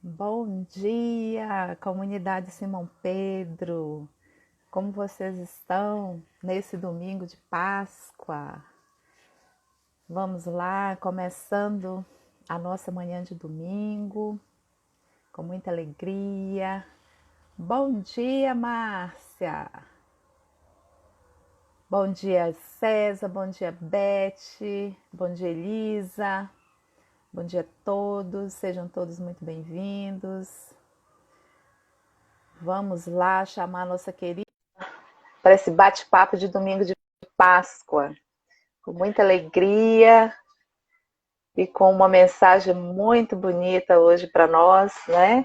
Bom dia, comunidade Simão Pedro. Como vocês estão nesse domingo de Páscoa? Vamos lá, começando a nossa manhã de domingo, com muita alegria. Bom dia, Márcia. Bom dia, César. Bom dia, Beth. Bom dia, Elisa. Bom dia a todos, sejam todos muito bem-vindos. Vamos lá chamar a nossa querida para esse bate-papo de domingo de Páscoa, com muita alegria e com uma mensagem muito bonita hoje para nós, né?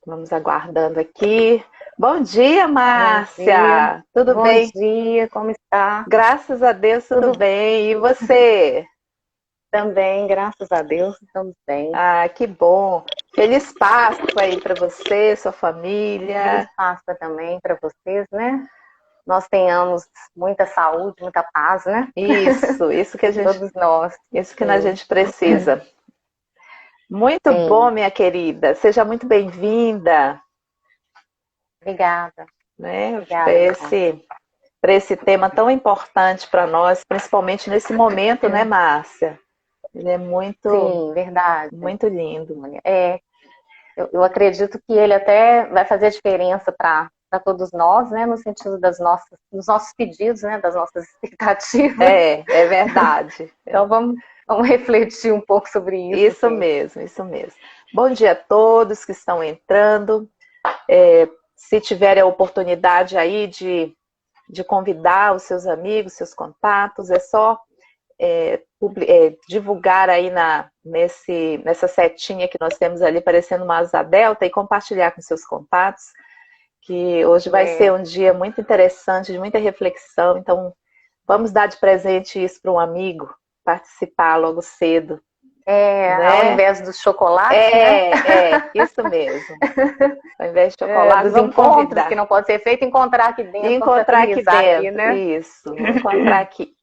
Vamos aguardando aqui. Bom dia, Bom dia. Márcia! Tudo Bom bem? dia, como está? Graças a Deus, tudo Tudo bem. E você? também, graças a Deus, estamos bem. Ah, que bom. Feliz Páscoa aí para você, sua Feliz família. Páscoa também para vocês, né? Nós tenhamos muita saúde, muita paz, né? Isso que a gente, Todos nós. isso que a Sim, gente precisa. Muito bom, sim. minha querida. Seja muito bem-vinda, Obrigada, né, para obrigada, minha irmã. esse tema tão importante para nós, principalmente nesse momento, né, Márcia? Ele é muito, Sim, verdade. muito lindo. Eu acredito que ele até vai fazer a diferença para todos nós, né? No sentido dos nossos pedidos, né? Das nossas expectativas. É verdade. Então vamos refletir um pouco sobre isso, Isso sim. mesmo, isso mesmo. Bom dia a todos que estão entrando. Se tiverem a oportunidade aí de convidar os seus amigos, seus contatos, é só divulgar aí nessa setinha que nós temos ali, parecendo uma asa delta, e compartilhar com seus contatos, que hoje vai ser É, um dia muito interessante, de muita reflexão. Então, vamos dar de presente isso para um amigo, participar logo cedo, ao né? invés do chocolate, né? Isso mesmo. Ao invés de chocolate, Dos vamos encontros que convidar. não pode ser feito, encontrar aqui E dentro, encontrar aqui confraternizar aqui, dentro, né? isso, encontrar aqui.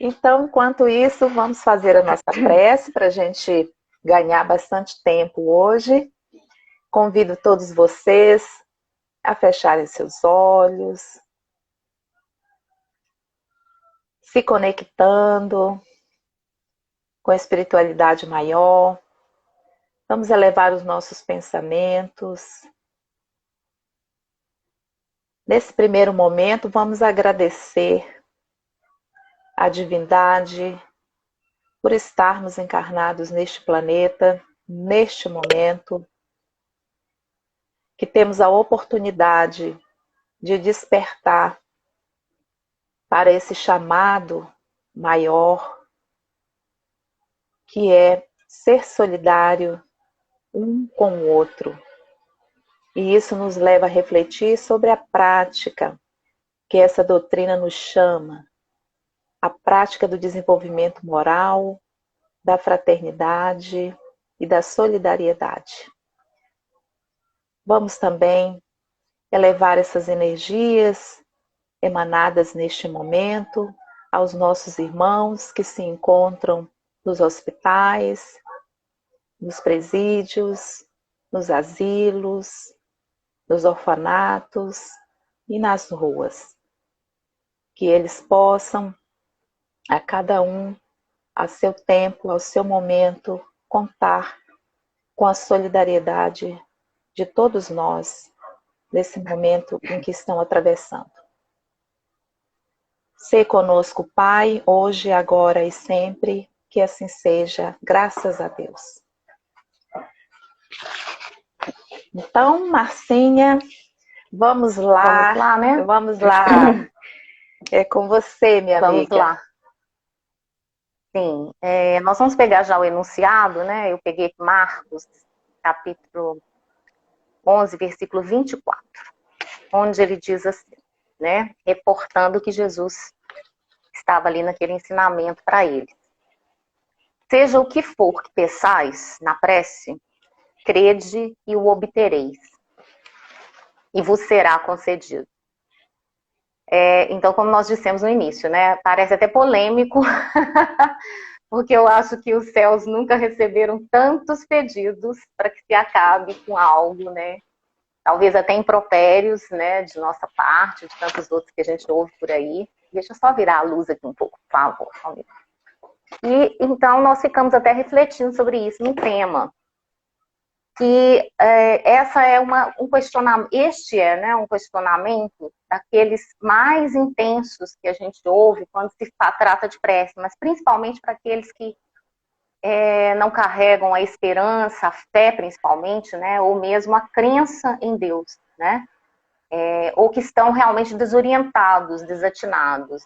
Então, enquanto isso, vamos fazer a nossa prece para a gente ganhar bastante tempo hoje. Convido todos vocês a fecharem seus olhos, se conectando com a espiritualidade maior. Vamos elevar os nossos pensamentos. Nesse primeiro momento, vamos agradecer à divindade por estarmos encarnados neste planeta, neste momento, que temos a oportunidade de despertar para esse chamado maior, que é ser solidário um com o outro. E isso nos leva a refletir sobre a prática que essa doutrina nos chama, a prática do desenvolvimento moral, da fraternidade e da solidariedade. Vamos também elevar essas energias emanadas neste momento aos nossos irmãos que se encontram nos hospitais, nos presídios, nos asilos, nos orfanatos e nas ruas. Que eles possam, a cada um, a seu tempo, ao seu momento, contar com a solidariedade de todos nós nesse momento em que estão atravessando. Sê conosco, Pai, hoje, agora e sempre, que assim seja, graças a Deus. Então, Marcinha, vamos Vamos lá, lá, né? vamos lá. É com você, minha Vamos amiga. lá. Sim, nós vamos pegar já o enunciado, né? Eu peguei Marcos, capítulo 11, versículo 24, onde ele diz assim, né? Reportando que Jesus estava ali naquele ensinamento para ele. Seja o que for que peçais na prece, crede e o obtereis, e vos será concedido. Então, como nós dissemos no início, né? Parece até polêmico, porque eu acho que os céus nunca receberam tantos pedidos para que se acabe com algo, né? Talvez até impropérios, né, de nossa parte, de tantos outros que a gente ouve por aí. Deixa eu só virar a luz aqui um pouco, por favor. E então nós ficamos até refletindo sobre isso no tema. Que essa é um questionamento, este é, né, um questionamento daqueles mais intensos que a gente ouve quando se trata de prece, mas principalmente para aqueles que não carregam a esperança, a fé principalmente, né, ou mesmo a crença em Deus, né, ou que estão realmente desorientados, desatinados.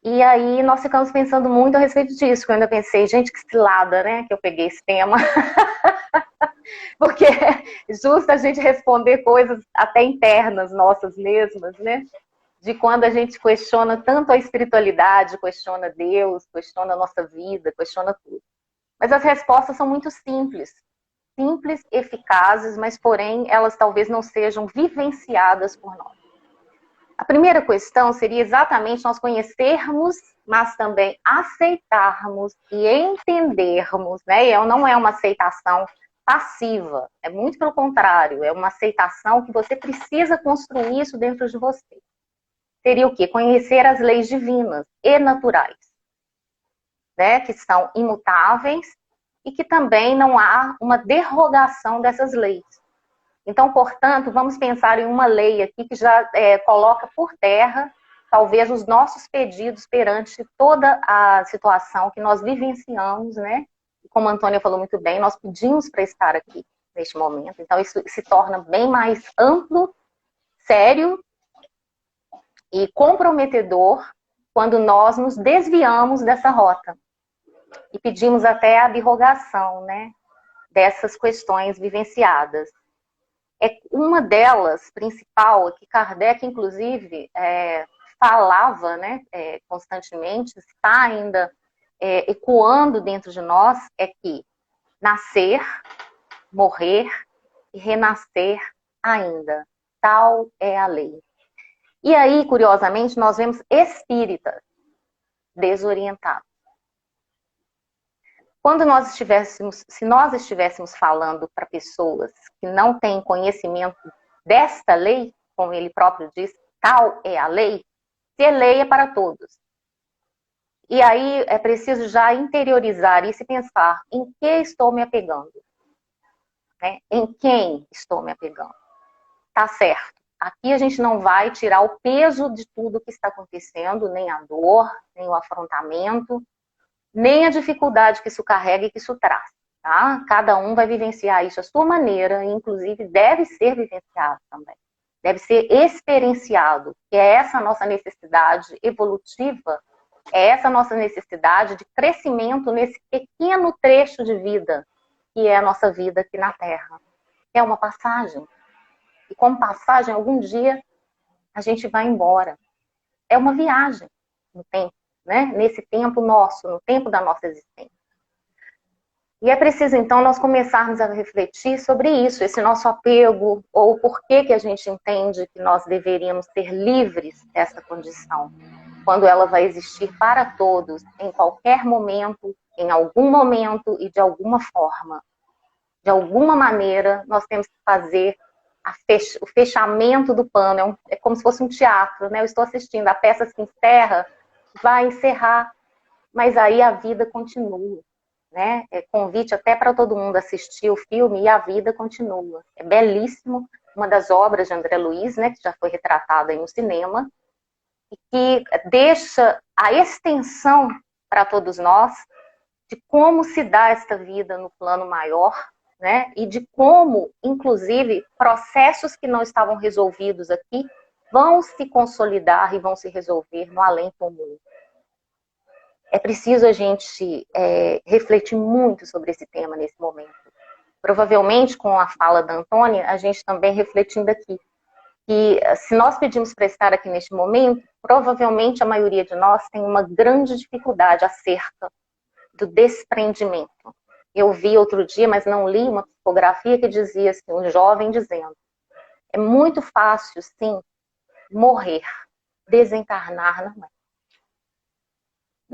E aí nós ficamos pensando muito a respeito disso, quando eu pensei, gente, que cilada, né, que eu peguei esse tema. Porque é justo a gente responder coisas até internas nossas mesmas, né? De quando a gente questiona tanto a espiritualidade, questiona Deus, questiona a nossa vida, questiona tudo. Mas as respostas são muito simples. Simples, eficazes, mas porém elas talvez não sejam vivenciadas por nós. A primeira questão seria exatamente nós conhecermos, mas também aceitarmos e entendermos, né? E não é uma aceitação passiva, é muito pelo contrário, é uma aceitação que você precisa construir isso dentro de você. Seria o quê? Conhecer as leis divinas e naturais, né? Que são imutáveis e que também não há uma derrogação dessas leis. Então, portanto, vamos pensar em uma lei aqui que já coloca por terra, talvez, os nossos pedidos perante toda a situação que nós vivenciamos, né? E como a Antônia falou muito bem, nós pedimos para estar aqui neste momento. Então, isso se torna bem mais amplo, sério e comprometedor quando nós nos desviamos dessa rota e pedimos até a abrogação, né? Dessas questões vivenciadas. Uma delas, principal, que Kardec, inclusive, falava, né, constantemente, está ainda ecoando dentro de nós, é que nascer, morrer e renascer ainda. Tal é a lei. E aí, curiosamente, nós vemos espíritas desorientados. Se nós estivéssemos falando para pessoas que não têm conhecimento desta lei, como ele próprio diz, tal é a lei, se lei é para todos. E aí é preciso já interiorizar isso e pensar em que estou me apegando, né? Em quem estou me apegando. Tá certo. Aqui a gente não vai tirar o peso de tudo que está acontecendo, nem a dor, nem o afrontamento, nem a dificuldade que isso carrega e que isso traz, tá? Cada um vai vivenciar isso à sua maneira, e inclusive deve ser vivenciado também. Deve ser experienciado, que é essa nossa necessidade evolutiva, é essa nossa necessidade de crescimento nesse pequeno trecho de vida, que é a nossa vida aqui na Terra. É uma passagem. E como passagem, algum dia a gente vai embora. É uma viagem no tempo. Né? Nesse tempo nosso, no tempo da nossa existência. E é preciso, então, nós começarmos a refletir sobre isso, esse nosso apego, ou por que a gente entende que nós deveríamos ser livres dessa condição, quando ela vai existir para todos, em qualquer momento, em algum momento e de alguma forma. De alguma maneira, nós temos que fazer o fechamento do pano, é como se fosse um teatro, né? Eu estou assistindo, a peça se encerra, vai encerrar, mas aí a vida continua, né? É convite até para todo mundo assistir o filme e a vida continua. É belíssimo, uma das obras de André Luiz, né, que já foi retratada aí no cinema, e que deixa a extensão para todos nós de como se dá esta vida no plano maior, né? E de como, inclusive, processos que não estavam resolvidos aqui vão se consolidar e vão se resolver no além comum. É preciso a gente refletir muito sobre esse tema nesse momento. Provavelmente, com a fala da Antônia, a gente também refletindo aqui, que se nós pedimos para estar aqui neste momento, provavelmente a maioria de nós tem uma grande dificuldade acerca do desprendimento. Eu vi outro dia, mas não li, uma psicografia que dizia assim, um jovem dizendo, é muito fácil, sim, morrer, desencarnar não é.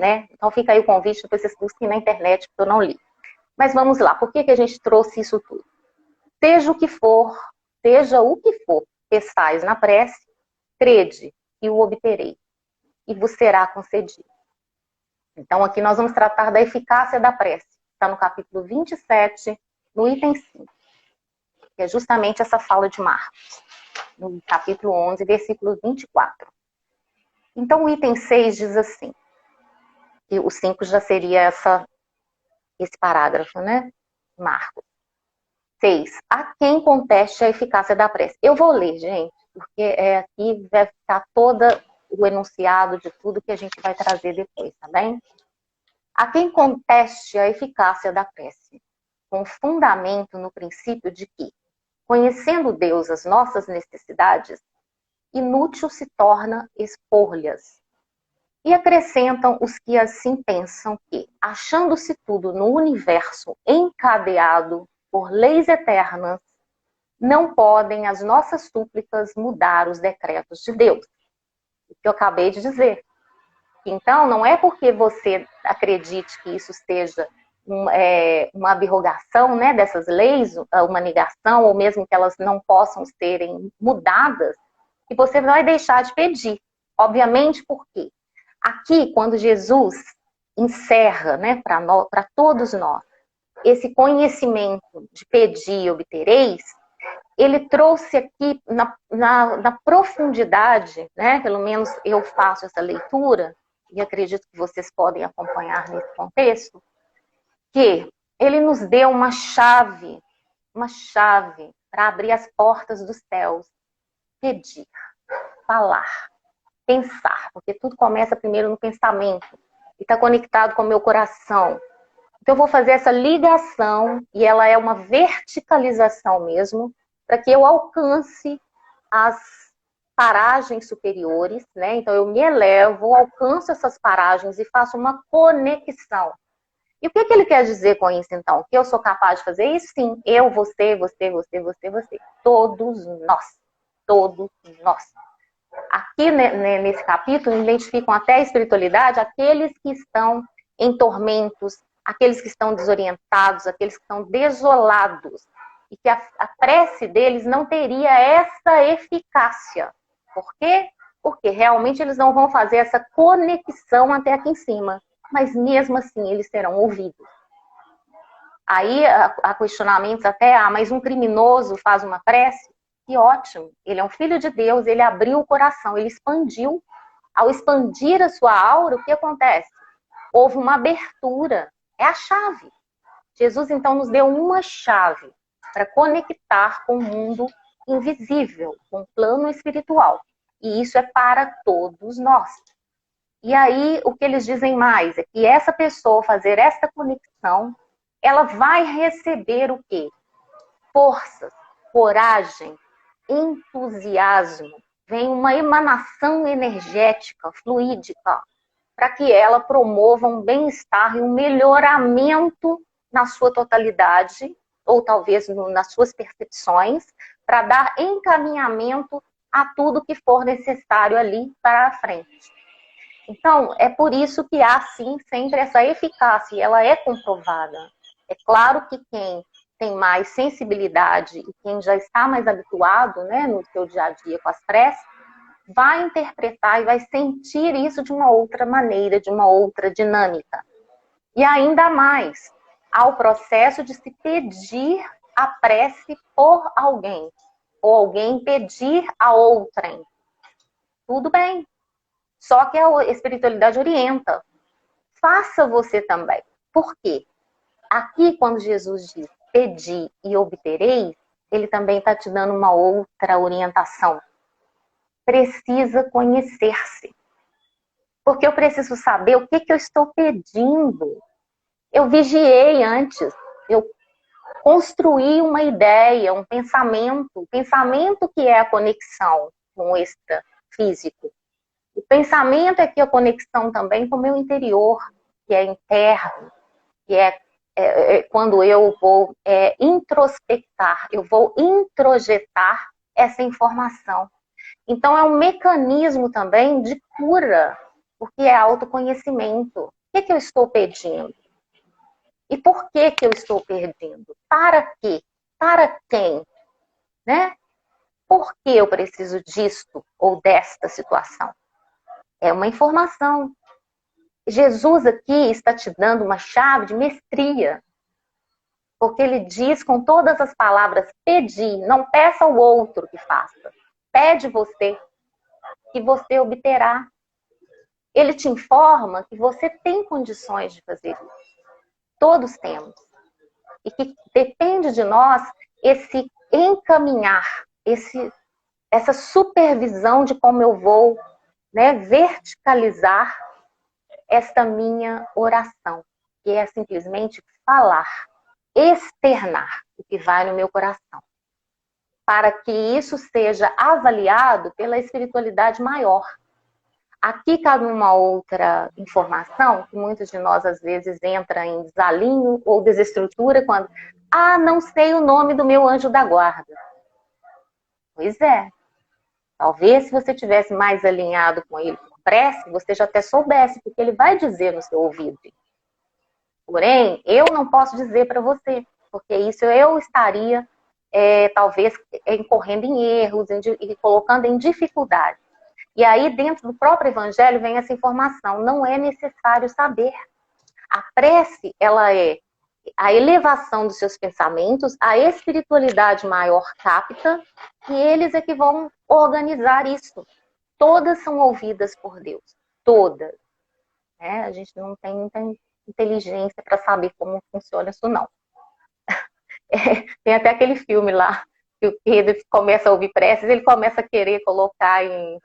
né? Então fica aí o convite, depois vocês busquem na internet, porque eu não li. Mas vamos lá, por que a gente trouxe isso tudo? Seja o que for, peçais na prece, crede e o obterei, e vos será concedido. Então aqui nós vamos tratar da eficácia da prece. Está no capítulo 27, no item 5, que é justamente essa fala de Marcos, no capítulo 11, versículo 24. Então o item 6 diz assim, e o 5 já seria esse parágrafo, né? Marcos. 6. A quem conteste a eficácia da prece. Eu vou ler, gente, porque aqui vai ficar todo o enunciado de tudo que a gente vai trazer depois, tá bem? A quem conteste a eficácia da prece, com fundamento no princípio de que, conhecendo Deus as nossas necessidades, inútil se torna expor-lhes. E acrescentam os que assim pensam que, achando-se tudo no universo encadeado por leis eternas, não podem as nossas súplicas mudar os decretos de Deus. O que eu acabei de dizer. Então, não é porque você acredite que isso seja uma abrogação, né, dessas leis, uma negação, ou mesmo que elas não possam serem mudadas, que você vai deixar de pedir. Obviamente, por quê? Aqui, quando Jesus encerra, né, para todos nós, esse conhecimento de pedir e obtereis, ele trouxe aqui na profundidade, né, pelo menos eu faço essa leitura, e acredito que vocês podem acompanhar nesse contexto, que ele nos deu uma chave para abrir as portas dos céus, pedir, falar, pensar, porque tudo começa primeiro no pensamento, e está conectado com o meu coração. Então eu vou fazer essa ligação, e ela é uma verticalização mesmo, para que eu alcance as paragens superiores, né? Então eu me elevo, alcanço essas paragens e faço uma conexão. E o que ele quer dizer com isso, então? Que eu sou capaz de fazer isso? Sim, eu, você. Todos nós. Todos nós. Aqui nesse capítulo identificam até a espiritualidade aqueles que estão em tormentos, aqueles que estão desorientados, aqueles que estão desolados. E que a prece deles não teria essa eficácia. Por quê? Porque realmente eles não vão fazer essa conexão até aqui em cima. Mas mesmo assim eles serão ouvidos. Aí há questionamentos até, mas um criminoso faz uma prece? Que ótimo, ele é um filho de Deus, ele abriu o coração, ele expandiu. Ao expandir a sua aura, o que acontece? Houve uma abertura, é a chave. Jesus então nos deu uma chave para conectar com o mundo invisível, com o plano espiritual. E isso é para todos nós. E aí, o que eles dizem mais é que essa pessoa fazer essa conexão, ela vai receber o quê? Forças, coragem, entusiasmo. Vem uma emanação energética, fluídica, para que ela promova um bem-estar e um melhoramento na sua totalidade, ou talvez nas suas percepções, para dar encaminhamento a tudo que for necessário ali para a frente. Então, é por isso que há, sim, sempre essa eficácia, e ela é comprovada. É claro que quem tem mais sensibilidade e quem já está mais habituado, né, no seu dia a dia com as preces, vai interpretar e vai sentir isso de uma outra maneira, de uma outra dinâmica. E ainda mais, há o processo de se pedir a prece por alguém, ou alguém pedir a outrem. Tudo bem. Só que a espiritualidade orienta. Faça você também. Por quê? Aqui, quando Jesus diz pedi e obtereis, ele também está te dando uma outra orientação. Precisa conhecer-se. Porque eu preciso saber o que eu estou pedindo. Eu vigiei antes. Eu construí uma ideia, um pensamento. O pensamento que é a conexão com o extrafísico. O pensamento é que a conexão também com o meu interior, que é interno, que é quando eu vou introspectar, eu vou introjetar essa informação. Então é um mecanismo também de cura, porque é autoconhecimento. O que eu estou pedindo? E por que eu estou pedindo? Para quê? Para quem? Né? Por que eu preciso disto ou desta situação? É uma informação. Jesus aqui está te dando uma chave de mestria. Porque ele diz com todas as palavras, pedi, não peça ao outro que faça. Pede você, que você obterá. Ele te informa que você tem condições de fazer isso. Todos temos. E que depende de nós esse encaminhar, essa supervisão de como eu vou, né, verticalizar esta minha oração, que é simplesmente falar, externar o que vai no meu coração, para que isso seja avaliado pela espiritualidade maior. Aqui cabe uma outra informação, que muitos de nós às vezes entra em desalinho ou desestrutura quando, não sei o nome do meu anjo da guarda. Pois é. Talvez se você tivesse mais alinhado com ele por prece, você já até soubesse, porque ele vai dizer no seu ouvido. Porém, eu não posso dizer para você, porque isso eu estaria, talvez, incorrendo em erros e colocando em dificuldade. E aí, dentro do próprio Evangelho, vem essa informação. Não é necessário saber. A prece, ela é a elevação dos seus pensamentos, a espiritualidade maior capta, e eles é que vão organizar isso. Todas são ouvidas por Deus. Todas. Né? A gente não tem muita inteligência para saber como funciona isso, não. Tem até aquele filme lá, que o Pedro começa a ouvir preces, ele começa a querer colocar em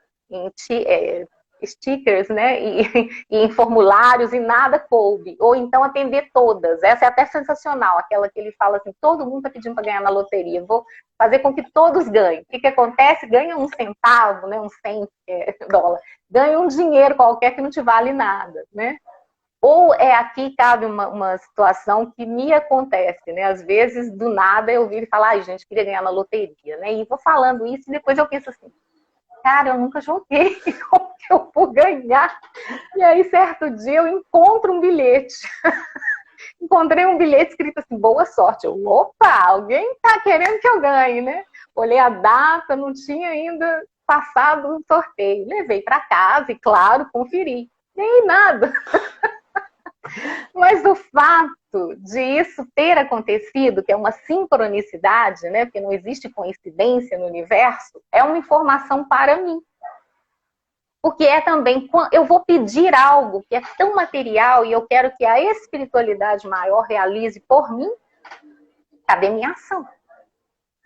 stickers, né, e em formulários, e nada coube. Ou então atender todas. Essa é até sensacional, aquela que ele fala assim, todo mundo está pedindo para ganhar na loteria, vou fazer com que todos ganhem. O que acontece? Ganha um centavo, né, um cento, dólar. Ganha um dinheiro qualquer que não te vale nada, né? Ou aqui cabe uma situação que me acontece, né? Às vezes, do nada, eu viro e falo, gente, queria ganhar na loteria, né? E vou falando isso e depois eu penso assim, cara, eu nunca joguei, como que eu vou ganhar? E aí, certo dia, eu encontro um bilhete. Encontrei um bilhete escrito assim, boa sorte. Eu, opa, alguém tá querendo que eu ganhe, né? Olhei a data, não tinha ainda passado o sorteio. Levei para casa e, claro, conferi. Nem nada. Mas o fato de isso ter acontecido, que é uma sincronicidade, né, porque não existe coincidência no universo, é uma informação para mim. Porque é também, eu vou pedir algo que é tão material e eu quero que a espiritualidade maior realize por mim, cadê minha ação?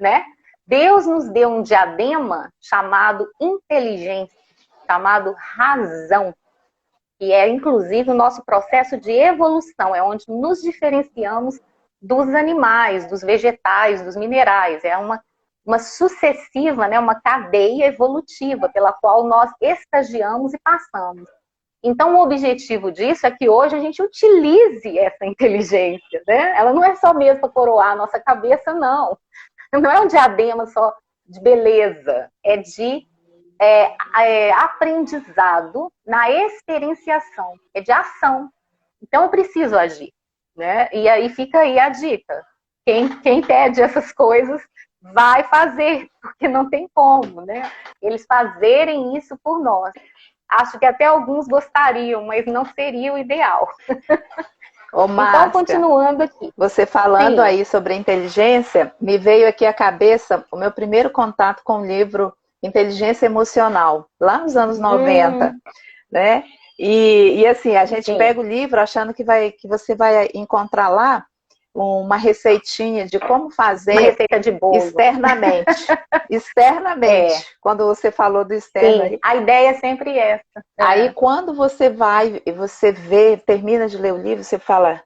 Né? Deus nos deu um diadema chamado inteligência, chamado razão, que é, inclusive, o nosso processo de evolução, é onde nos diferenciamos dos animais, dos vegetais, dos minerais. É uma sucessiva, né, uma cadeia evolutiva pela qual nós estagiamos e passamos. Então, o objetivo disso é que hoje a gente utilize essa inteligência, né? Ela não é só mesmo para coroar a nossa cabeça, não. Não é um diadema só de beleza, é de aprendizado na experienciação, é de ação. Então eu preciso agir, né? E aí fica aí a dica. Quem pede essas coisas vai fazer, porque não tem como, né? Eles fazerem isso por nós. Acho que até alguns gostariam, mas não seria o ideal. Ô, Márcia, então, continuando aqui. Você falando Sim. Aí sobre inteligência, me veio aqui à cabeça o meu primeiro contato com o livro Inteligência Emocional, lá nos anos 90, né? E assim, a gente pega o livro achando que você vai encontrar lá uma receitinha de como fazer uma receita de bolo. Externamente. Quando você falou do externo. Sim, a ideia é sempre essa. Aí quando você vai e você vê, termina de ler o livro, você fala,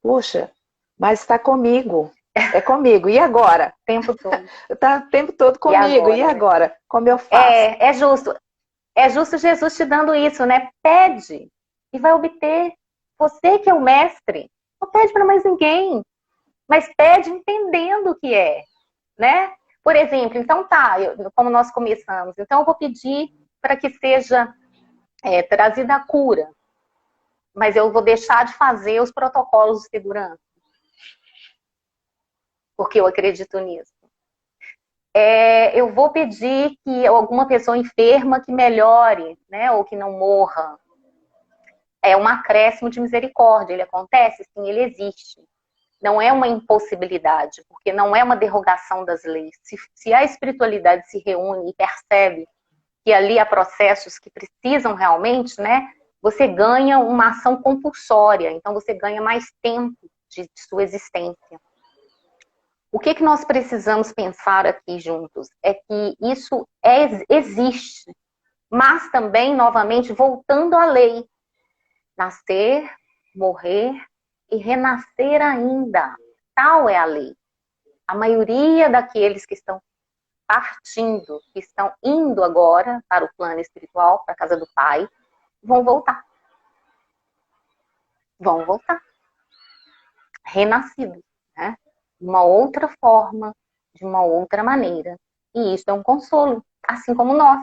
puxa, mas está comigo. É comigo. E agora? O tempo todo. Está o tempo todo comigo. E agora? Como eu faço? É justo. É justo Jesus te dando isso, né? Pede e vai obter. Você que é o mestre. Não pede para mais ninguém. Mas pede entendendo o que é, né? Por exemplo, então como nós começamos. Então eu vou pedir para que seja trazida a cura, mas eu vou deixar de fazer os protocolos de segurança, porque eu acredito nisso. Eu vou pedir que alguma pessoa enferma que melhore, né, ou que não morra. É um acréscimo de misericórdia. Ele acontece? Sim, ele existe. Não é uma impossibilidade, porque não é uma derrogação das leis. Se a espiritualidade se reúne e percebe que ali há processos que precisam realmente, né, você ganha uma ação compulsória, então você ganha mais tempo de sua existência. O que nós precisamos pensar aqui juntos é que isso existe, mas também, novamente, voltando à lei. Nascer, morrer e renascer ainda. Tal é a lei. A maioria daqueles que estão partindo, que estão indo agora para o plano espiritual, para a casa do Pai, vão voltar. Vão voltar. Renascidos, né? De uma outra forma, de uma outra maneira. E isso é um consolo, assim como nós.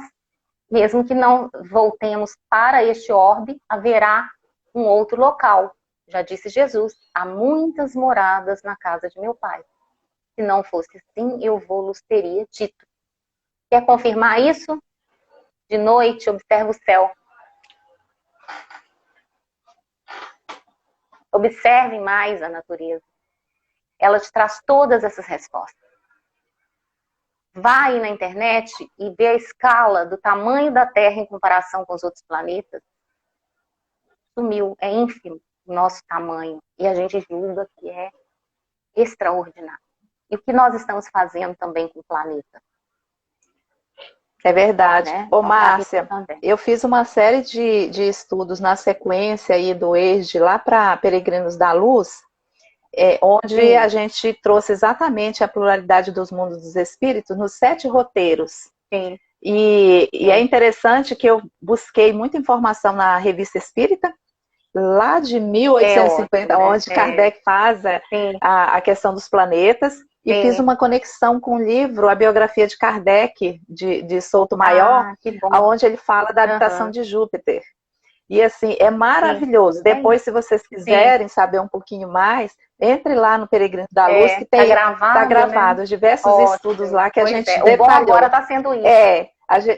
Mesmo que não voltemos para este orbe, haverá um outro local. Já disse Jesus, há muitas moradas na casa de meu Pai. Se não fosse assim, eu vos teria dito. Quer confirmar isso? De noite, observa o céu. Observe mais a natureza. Ela te traz todas essas respostas. Vá aí na internet e vê a escala do tamanho da Terra em comparação com os outros planetas. Sumiu, é ínfimo o nosso tamanho. E a gente julga que é extraordinário. E o que nós estamos fazendo também com o planeta? É verdade. Né? Ô, Márcia, eu fiz uma série de estudos na sequência aí do ESD lá para Peregrinos da Luz, onde a gente trouxe exatamente a pluralidade dos mundos dos espíritos nos 7 roteiros. Sim. E é interessante que eu busquei muita informação na Revista Espírita, lá de 1850, onde Kardec faz a questão dos planetas, e fiz uma conexão com o livro, a biografia de Kardec, de Souto-Maior, onde ele fala da habitação de Júpiter. E assim, é maravilhoso. Sim. Depois, se vocês quiserem saber um pouquinho mais, entre lá no Peregrino da Luz, que tem, tá gravado né? Diversos estudos lá que a gente detalhou. O bom agora está sendo isso.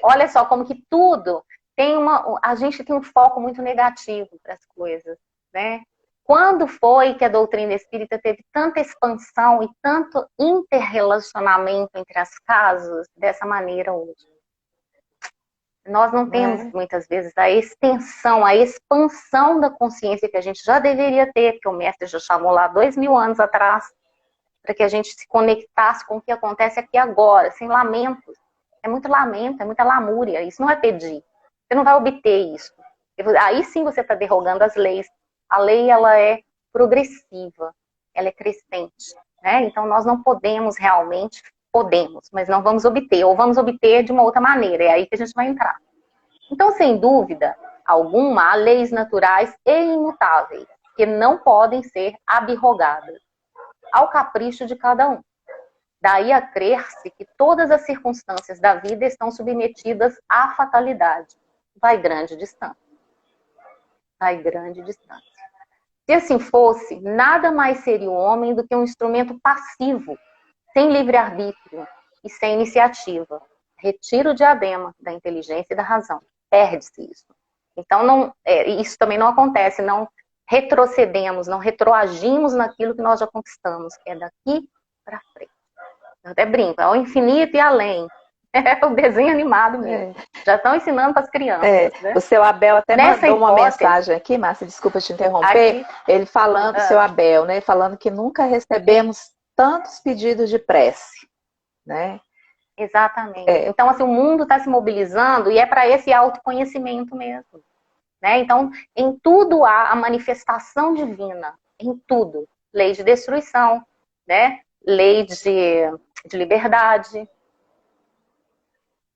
Olha só, como que tudo tem a gente tem um foco muito negativo para as coisas, né? Quando foi que a doutrina espírita teve tanta expansão e tanto interrelacionamento entre as casas dessa maneira hoje? Nós não temos, muitas vezes, a extensão, a expansão da consciência que a gente já deveria ter, que o mestre já chamou lá 2000 anos atrás, para que a gente se conectasse com o que acontece aqui agora, sem lamentos. É muito lamento, é muita lamúria. Isso não é pedir. Você não vai obter isso. Aí sim você está derrogando as leis. A lei, ela é progressiva, ela é crescente, né? Então nós não podemos realmente, mas não vamos obter, ou vamos obter de uma outra maneira, é aí que a gente vai entrar. Então, sem dúvida alguma, há leis naturais e imutáveis, que não podem ser abrogadas ao capricho de cada um. Daí a crer-se que todas as circunstâncias da vida estão submetidas à fatalidade. Vai grande distância. Vai grande distância. Se assim fosse, nada mais seria o homem do que um instrumento passivo, sem livre-arbítrio e sem iniciativa. Retira o diadema da inteligência e da razão. Perde-se isso. Então, isso também não acontece. Não retrocedemos, não retroagimos naquilo que nós já conquistamos. É daqui para frente. Eu até brinco, é o infinito e além. É o desenho animado mesmo. Já estão ensinando para as crianças. Né? O seu Abel até mandou uma mensagem aqui, Márcia, desculpa te interromper. Ele falando, seu Abel, né? Falando que nunca recebemos tantos pedidos de prece. Né? Exatamente. Então, assim, o mundo está se mobilizando e é para esse autoconhecimento mesmo. Né? Então, em tudo há a manifestação divina. Em tudo. Lei de destruição, né? Lei de liberdade,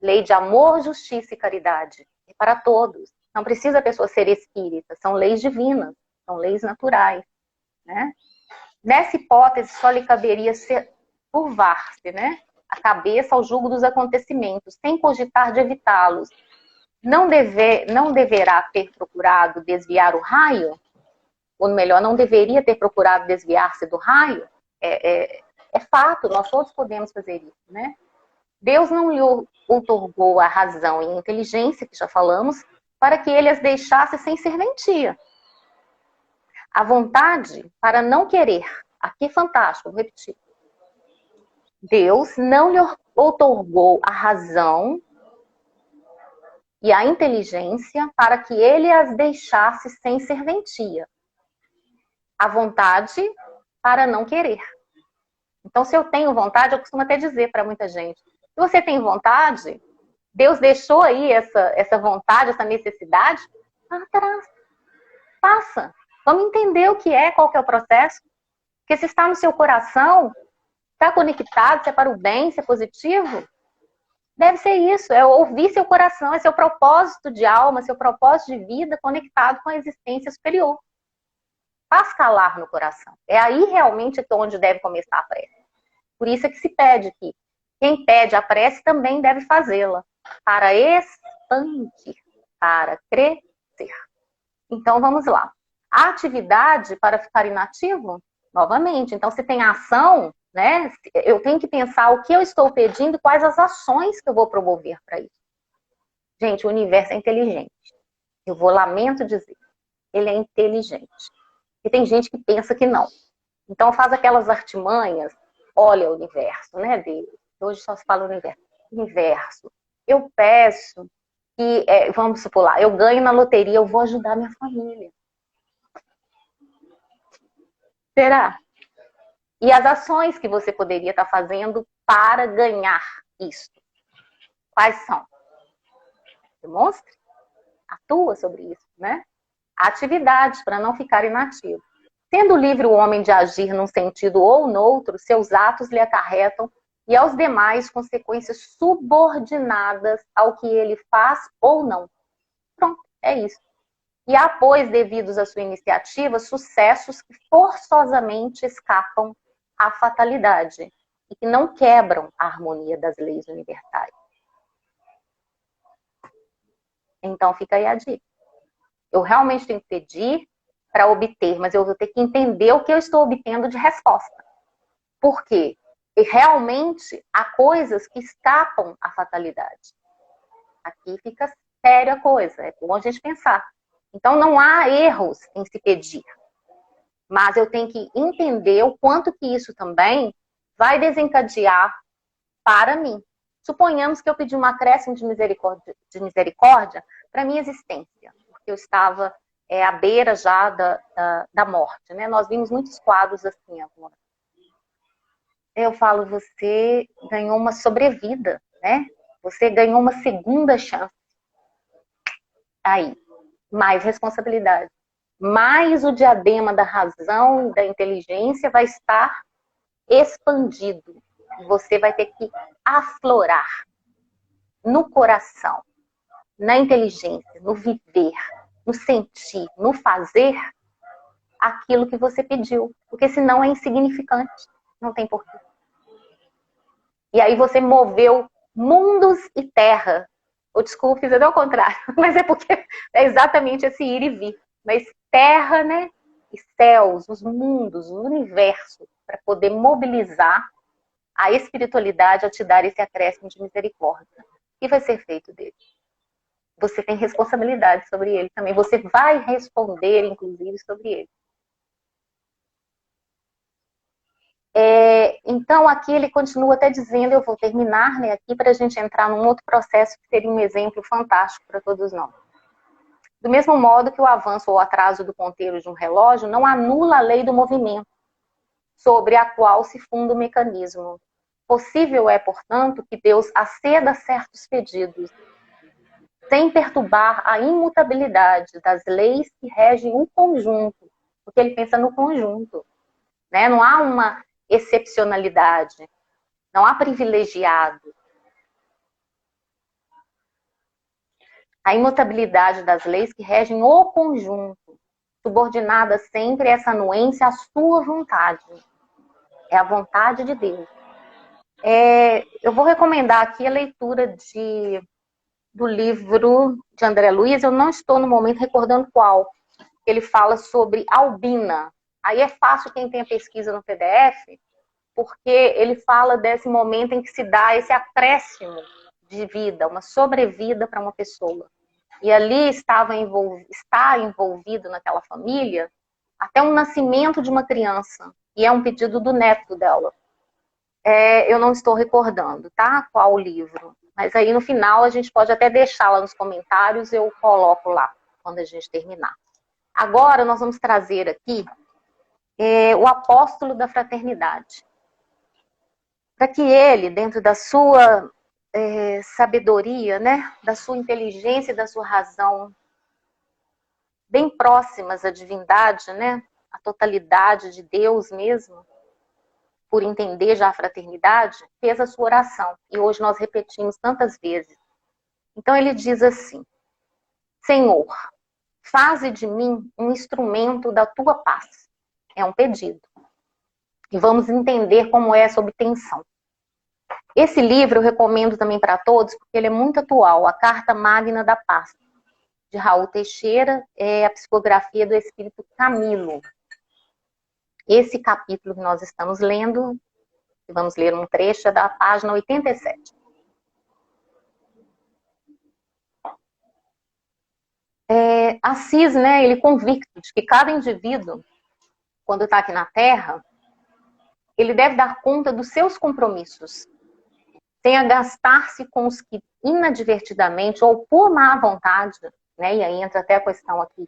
lei de amor, justiça e caridade. É para todos. Não precisa a pessoa ser espírita. São leis divinas. São leis naturais. Né? Nessa hipótese, só lhe caberia curvar-se, né? A cabeça ao jugo dos acontecimentos, sem cogitar de evitá-los. não deverá ter procurado desviar o raio, ou melhor, não deveria ter procurado desviar-se do raio, é fato, nós todos podemos fazer isso, né? Deus não lhe outorgou a razão e a inteligência, que já falamos, para que ele as deixasse sem serventia. A vontade para não querer, aqui é fantástico, vou repetir. Deus não lhe outorgou a razão e a inteligência para que ele as deixasse sem serventia. A vontade para não querer. Então, se eu tenho vontade, eu costumo até dizer para muita gente, se você tem vontade, Deus deixou aí essa vontade, essa necessidade, atrás, faça. Vamos entender o que é, qual que é o processo. Porque se está no seu coração, está conectado, se é para o bem, se é positivo, deve ser isso, é ouvir seu coração, é seu propósito de alma, seu propósito de vida conectado com a existência superior. Faz calar no coração. É aí realmente onde deve começar a prece. Por isso é que se pede que quem pede a prece também deve fazê-la para expandir, para crescer. Então vamos lá. A atividade para ficar inativo, novamente. Então se tem ação, né? Eu tenho que pensar o que eu estou pedindo e quais as ações que eu vou promover para isso. Gente, o universo é inteligente. Eu lamento dizer, ele é inteligente. E tem gente que pensa que não. Então faz aquelas artimanhas, olha o universo, né, Deus? Hoje só se fala universo. Universo. Eu peço que, vamos supor lá, eu ganho na loteria, eu vou ajudar minha família. Será? E as ações que você poderia estar fazendo para ganhar isso? Quais são? Demonstre. Atua sobre isso, né? Atividades para não ficar inativo. Sendo livre o homem de agir num sentido ou noutro, seus atos lhe acarretam e aos demais consequências subordinadas ao que ele faz ou não. Pronto, é isso. E há, pois, devidos à sua iniciativa, sucessos que forçosamente escapam à fatalidade e que não quebram a harmonia das leis universais. Então fica aí a dica. Eu realmente tenho que pedir para obter, mas eu vou ter que entender o que eu estou obtendo de resposta. Por quê? E realmente há coisas que escapam à fatalidade. Aqui fica séria a coisa, é bom a gente pensar. Então não há erros em se pedir, mas eu tenho que entender o quanto que isso também vai desencadear para mim. Suponhamos que eu pedi um acréscimo de misericórdia para minha existência, porque eu estava à beira já da morte, né? Nós vimos muitos quadros assim agora. Eu falo, você ganhou uma sobrevida, né? Você ganhou uma segunda chance. Aí, mais responsabilidade. Mais o diadema da razão, da inteligência vai estar expandido. Você vai ter que aflorar no coração, na inteligência, no viver, no sentir, no fazer aquilo que você pediu. Porque senão é insignificante. Não tem porquê. E aí você moveu mundos e terra. Ou desculpe, fiz até o contrário. Mas é porque é exatamente esse ir e vir. Mas terra, né? E céus, os mundos, o universo, para poder mobilizar a espiritualidade a te dar esse acréscimo de misericórdia. O que vai ser feito dele? Você tem responsabilidade sobre ele também. Você vai responder, inclusive, sobre ele. Então, aqui ele continua até dizendo, eu vou terminar, né, aqui para a gente entrar num outro processo que seria um exemplo fantástico para todos nós. Do mesmo modo que o avanço ou atraso do ponteiro de um relógio não anula a lei do movimento, sobre a qual se funda o mecanismo. Possível é, portanto, que Deus aceda a certos pedidos, sem perturbar a imutabilidade das leis que regem o conjunto, porque ele pensa no conjunto, né? Não há uma excepcionalidade, não há privilegiado. A imutabilidade das leis que regem o conjunto, subordinada sempre a essa anuência à sua vontade. É a vontade de Deus. Eu vou recomendar aqui a leitura de do livro de André Luiz, eu não estou no momento recordando qual. Ele fala sobre albina. Aí é fácil quem tem a pesquisa no PDF, porque ele fala desse momento em que se dá esse acréscimo de vida, uma sobrevida para uma pessoa. E ali está envolvido naquela família até o nascimento de uma criança. E é um pedido do neto dela. Eu não estou recordando, tá? Qual o livro. Mas aí no final a gente pode até deixar lá nos comentários, eu coloco lá quando a gente terminar. Agora nós vamos trazer aqui o apóstolo da fraternidade. Para que ele, dentro da sua sabedoria, né, da sua inteligência e da sua razão, bem próximas à divindade, né, à totalidade de Deus mesmo, por entender já a fraternidade, fez a sua oração. E hoje nós repetimos tantas vezes. Então ele diz assim: Senhor, faze de mim um instrumento da tua paz. É um pedido. E vamos entender como é essa obtenção. Esse livro eu recomendo também para todos, porque ele é muito atual, A Carta Magna da Paz, de Raul Teixeira, é a psicografia do Espírito Camilo. Esse capítulo que nós estamos lendo, vamos ler um trecho, é da página 87. Assis, né, ele convicto de que cada indivíduo, quando está aqui na Terra, ele deve dar conta dos seus compromissos, sem agastar-se com os que inadvertidamente ou por má vontade, né, e aí entra até a questão aqui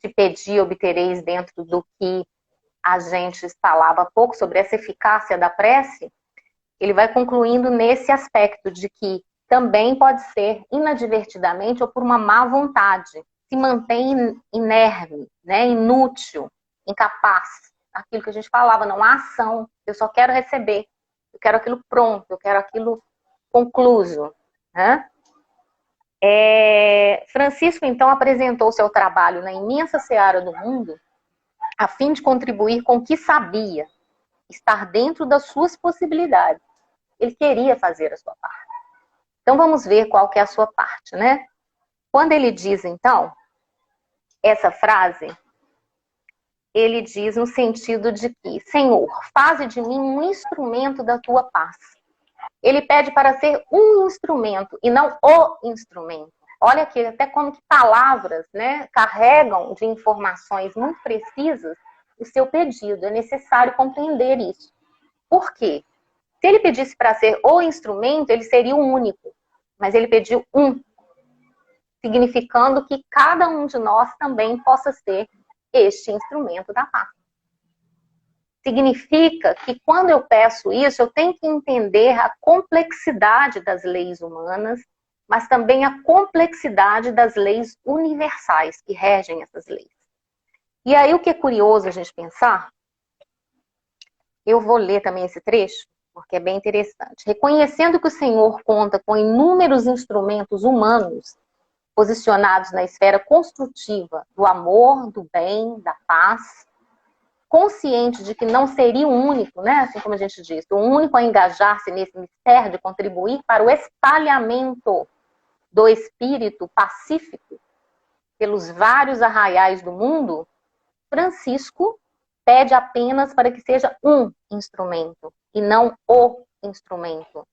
de pedir, obtereis, dentro do que a gente falava há pouco sobre essa eficácia da prece, ele vai concluindo nesse aspecto de que também pode ser inadvertidamente ou por uma má vontade, se mantém inerme, né, inútil, incapaz. Aquilo que a gente falava, não há ação, eu só quero receber, eu quero aquilo pronto, eu quero aquilo concluso, né? Francisco, então, apresentou seu trabalho na imensa seara do mundo a fim de contribuir com o que sabia, estar dentro das suas possibilidades. Ele queria fazer a sua parte. Então, vamos ver qual que é a sua parte, né? Quando ele diz, então, essa frase, ele diz no sentido de que, Senhor, faze de mim um instrumento da tua paz. Ele pede para ser um instrumento e não o instrumento. Olha aqui, até como que palavras, né, carregam de informações muito precisas o seu pedido. É necessário compreender isso. Por quê? Se ele pedisse para ser o instrumento, ele seria o único. Mas ele pediu um, significando que cada um de nós também possa ser este instrumento da paz. Significa que quando eu peço isso, eu tenho que entender a complexidade das leis humanas, mas também a complexidade das leis universais que regem essas leis. E aí o que é curioso a gente pensar, eu vou ler também esse trecho, porque é bem interessante. Reconhecendo que o Senhor conta com inúmeros instrumentos humanos posicionados na esfera construtiva do amor, do bem, da paz, consciente de que não seria o único, né? Assim como a gente disse, o único a engajar-se nesse mistério de contribuir para o espalhamento do espírito pacífico pelos vários arraiais do mundo, Francisco pede apenas para que seja um instrumento e não o instrumento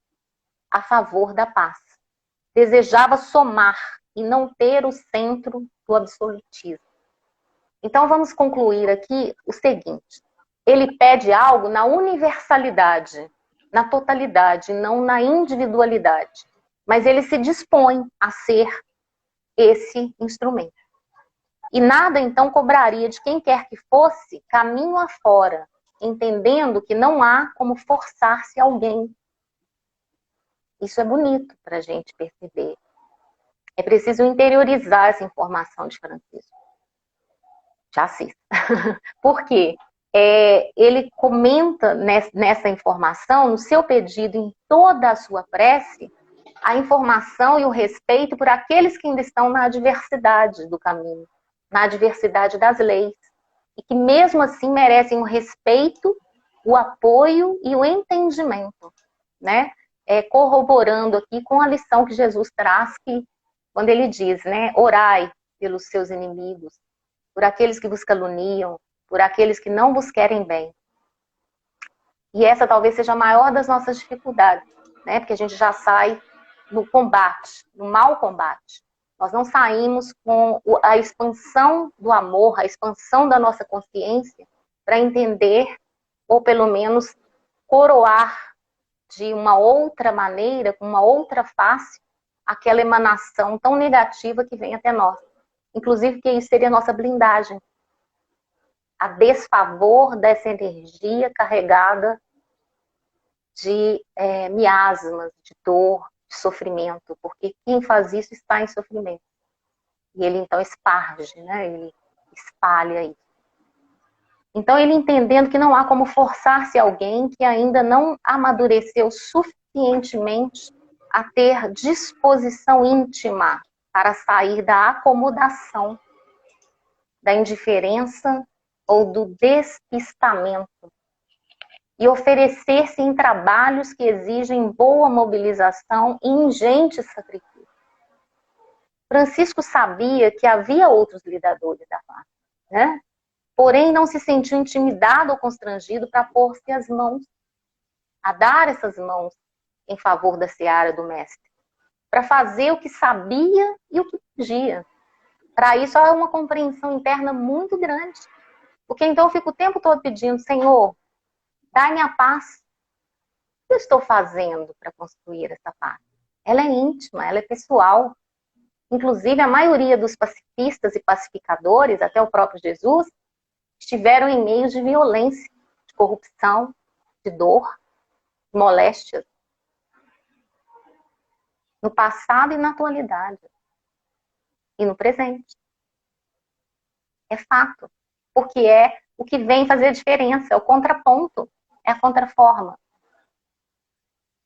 a favor da paz. Desejava somar e não ter o centro do absolutismo. Então vamos concluir aqui o seguinte: ele pede algo na universalidade, na totalidade, não na individualidade. Mas ele se dispõe a ser esse instrumento. E nada então cobraria de quem quer que fosse caminho afora, entendendo que não há como forçar-se alguém. Isso é bonito para a gente perceber. É preciso interiorizar essa informação de Francisco. Já assisto. Por quê? Ele comenta nessa informação, no seu pedido, em toda a sua prece, a informação e o respeito por aqueles que ainda estão na adversidade do caminho, na adversidade das leis, e que mesmo assim merecem o respeito, o apoio e o entendimento, né? corroborando aqui com a lição que Jesus traz, que, quando ele diz, né, orai pelos seus inimigos, por aqueles que vos caluniam, por aqueles que não vos querem bem. E essa talvez seja a maior das nossas dificuldades, né? Porque a gente já sai no combate, no mau combate. Nós não saímos com a expansão do amor, a expansão da nossa consciência para entender, ou pelo menos coroar de uma outra maneira, com uma outra face, aquela emanação tão negativa que vem até nós. Inclusive que isso seria a nossa blindagem. A desfavor dessa energia carregada de miasmas, de dor, de sofrimento, porque quem faz isso está em sofrimento. E ele então esparge, né? Ele espalha isso. Então ele entendendo que não há como forçar-se alguém que ainda não amadureceu suficientemente a ter disposição íntima para sair da acomodação, da indiferença ou do despistamento e oferecer-se em trabalhos que exigem boa mobilização e ingente sacrifício. Francisco sabia que havia outros lidadores da paz, né? Porém não se sentiu intimidado ou constrangido para pôr-se as mãos, a dar essas mãos em favor da seara do mestre, para fazer o que sabia e o que podia. Para isso há uma compreensão interna muito grande, porque então eu fico o tempo todo pedindo, Senhor, dai-me a paz. O que eu estou fazendo para construir essa paz? Ela é íntima, ela é pessoal. Inclusive, a maioria dos pacifistas e pacificadores, até o próprio Jesus, estiveram em meios de violência, de corrupção, de dor, de moléstias. No passado e na atualidade. E no presente. É fato. Porque é o que vem fazer a diferença, é o contraponto. É a contraforma.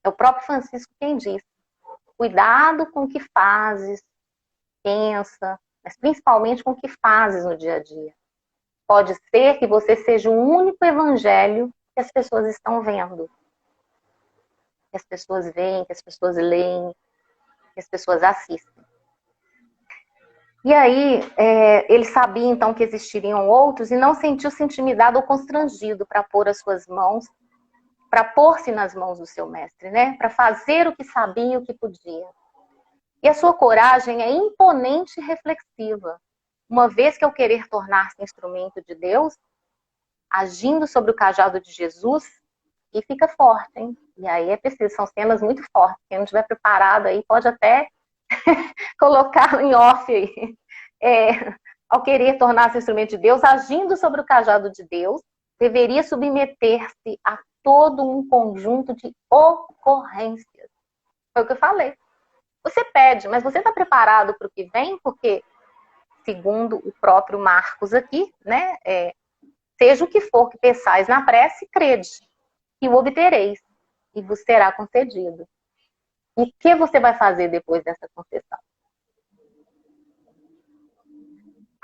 É o próprio Francisco quem diz. Cuidado com o que fazes, pensa, mas principalmente com o que fazes no dia a dia. Pode ser que você seja o único evangelho que as pessoas estão vendo. Que as pessoas veem, que as pessoas leem, que as pessoas assistem. E aí, ele sabia então que existiriam outros e não sentiu-se intimidado ou constrangido para pôr as suas mãos, para pôr-se nas mãos do seu mestre, né? Para fazer o que sabia e o que podia. E a sua coragem é imponente e reflexiva, uma vez que ao querer tornar-se instrumento de Deus, agindo sobre o cajado de Jesus, e fica forte, hein? E aí é preciso, são cenas muito fortes. Quem não estiver preparado aí pode até colocar em off aí. Ao querer tornar-se instrumento de Deus, agindo sobre o cajado de Deus, deveria submeter-se a todo um conjunto de ocorrências. Foi o que eu falei. Você pede, mas você está preparado para o que vem? Porque, segundo o próprio Marcos aqui, né, seja o que for que peçais na prece, crede, que o obtereis, e vos será concedido. E o que você vai fazer depois dessa concessão?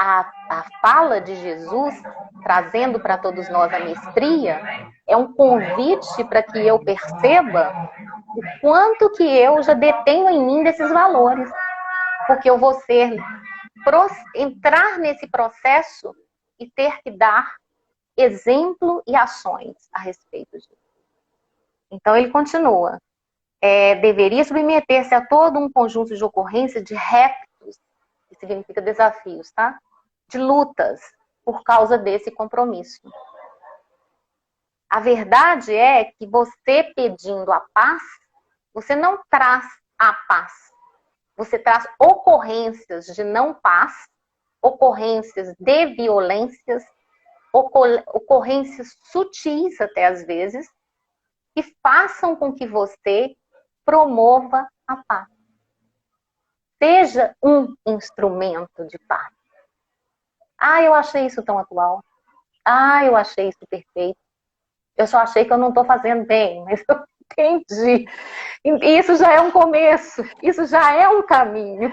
A fala de Jesus, trazendo para todos nós a mestria, é um convite para que eu perceba o quanto que eu já detenho em mim desses valores. Porque eu vou entrar nesse processo e ter que dar exemplo e ações a respeito disso. Então ele continua. Deveria submeter-se a todo um conjunto de ocorrências de reptos, que significa desafios, tá? De lutas por causa desse compromisso. A verdade é que você pedindo a paz, você não traz a paz. Você traz ocorrências de não paz, ocorrências de violências, ocorrências sutis até às vezes, que façam com que você promova a paz. Seja um instrumento de paz. Eu achei isso tão atual. Eu achei isso perfeito. Eu só achei que eu não estou fazendo bem, mas eu entendi. E isso já é um começo. Isso já é um caminho.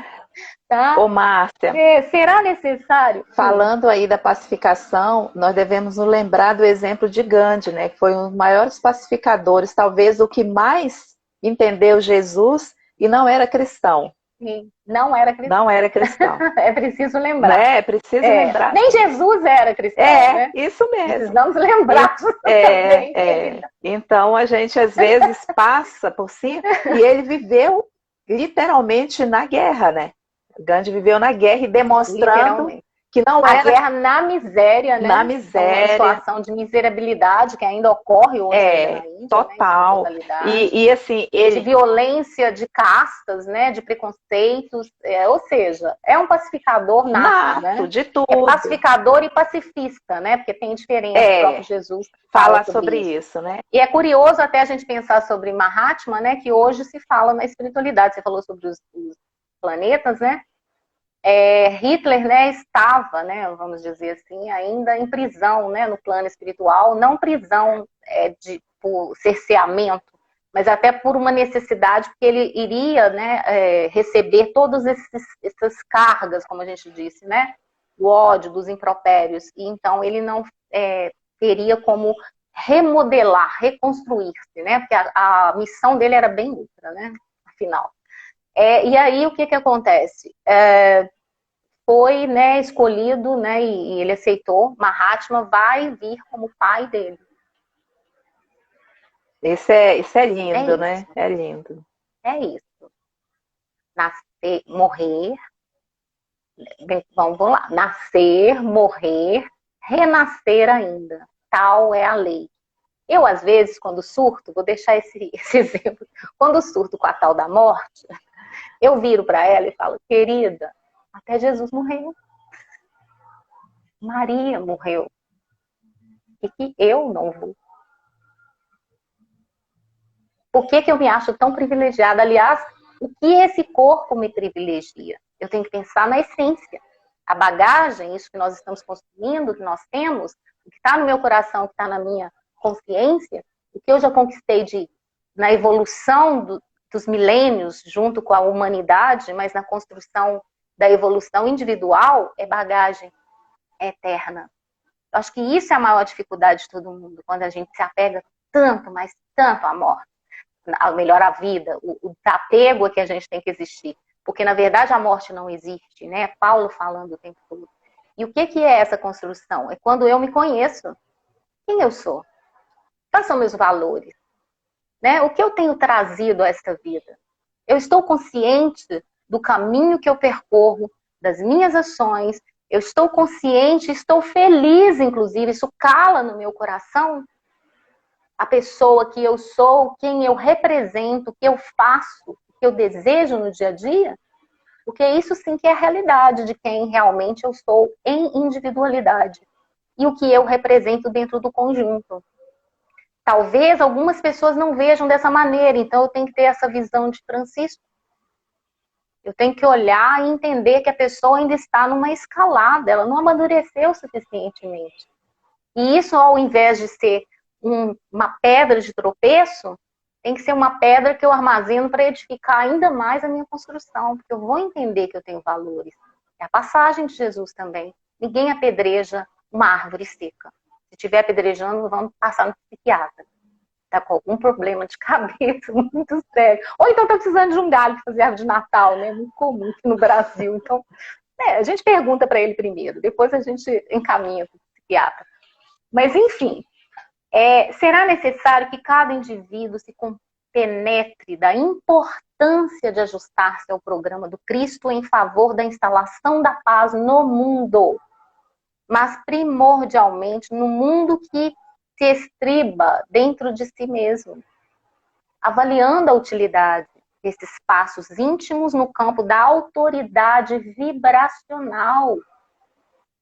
Tá? Ô, Márcia, será necessário? Falando aí da pacificação, nós devemos nos lembrar do exemplo de Gandhi, né? Que foi um dos maiores pacificadores, talvez o que mais entendeu Jesus e não era cristão. Sim, não era cristão. Não era cristão. É preciso lembrar. Né? É preciso lembrar. Nem Jesus era cristão, né? Isso mesmo. Precisamos lembrar também. Então, a gente às vezes passa por cima, e ele viveu literalmente na guerra, né? Gandhi viveu na guerra e demonstrando que não era... A guerra na miséria, né? Na miséria. Uma situação de miserabilidade que ainda ocorre hoje na Índia. Total. Né? E assim, de violência, de castas, né? De preconceitos. Ou seja, é um pacificador nato, né? De tudo. É pacificador e pacifista, né? Porque tem diferença. O próprio Jesus fala sobre isso, né? E é curioso até a gente pensar sobre Mahatma, né? Que hoje se fala na espiritualidade. Você falou sobre os planetas, né? Hitler, né, estava, né, vamos dizer assim, ainda em prisão, né, no plano espiritual, não prisão por cerceamento, mas até por uma necessidade, porque ele iria, né, receber todas essas cargas, como a gente disse, né, o ódio dos impropérios, e então ele não teria como remodelar, reconstruir-se, né, porque a missão dele era bem outra, né, afinal. E aí o que acontece? Foi, né, escolhido, né, e ele aceitou, Mahatma vai vir como pai dele. Isso é lindo, né? É lindo. É isso. Nascer, morrer, vamos lá, nascer, morrer, renascer ainda. Tal é a lei. Eu, às vezes, quando surto, vou deixar esse exemplo, quando surto com a tal da morte, eu viro para ela e falo, querida, até Jesus morreu. Maria morreu. E que eu não vou. Por que eu me acho tão privilegiada? Aliás, o que esse corpo me privilegia? Eu tenho que pensar na essência. A bagagem, isso que nós estamos construindo, que nós temos, o que está no meu coração, o que está na minha consciência, o que eu já conquistei na evolução dos milênios junto com a humanidade, mas na construção da evolução individual, é bagagem eterna. Eu acho que isso é a maior dificuldade de todo mundo, quando a gente se apega tanto, mas tanto à morte, melhor à vida, o apego que a gente tem que existir. Porque, na verdade, a morte não existe, né? Paulo falando o tempo todo. E o que é essa construção? É quando eu me conheço. Quem eu sou? Quais são meus valores? Né? O que eu tenho trazido a esta vida? Eu estou consciente do caminho que eu percorro, das minhas ações, eu estou consciente, estou feliz, inclusive, isso cala no meu coração a pessoa que eu sou, quem eu represento, o que eu faço, o que eu desejo no dia a dia, porque isso sim que é a realidade de quem realmente eu sou em individualidade e o que eu represento dentro do conjunto. Talvez algumas pessoas não vejam dessa maneira, então eu tenho que ter essa visão de Francisco. Eu tenho que olhar e entender que a pessoa ainda está numa escalada, ela não amadureceu suficientemente. E isso, ao invés de ser uma pedra de tropeço, tem que ser uma pedra que eu armazeno para edificar ainda mais a minha construção, porque eu vou entender que eu tenho valores. É a passagem de Jesus também. Ninguém apedreja uma árvore seca. Se estiver apedrejando, vamos passar no psiquiatra. Está com algum problema de cabeça muito sério. Ou então está precisando de um galho para fazer árvore de Natal, né? Muito comum aqui no Brasil. Então, a gente pergunta para ele primeiro, depois a gente encaminha para o psiquiatra. Mas, enfim, será necessário que cada indivíduo se compenetre da importância de ajustar-se ao programa do Cristo em favor da instalação da paz no mundo, mas primordialmente no mundo que se estriba dentro de si mesmo, avaliando a utilidade desses passos íntimos no campo da autoridade vibracional.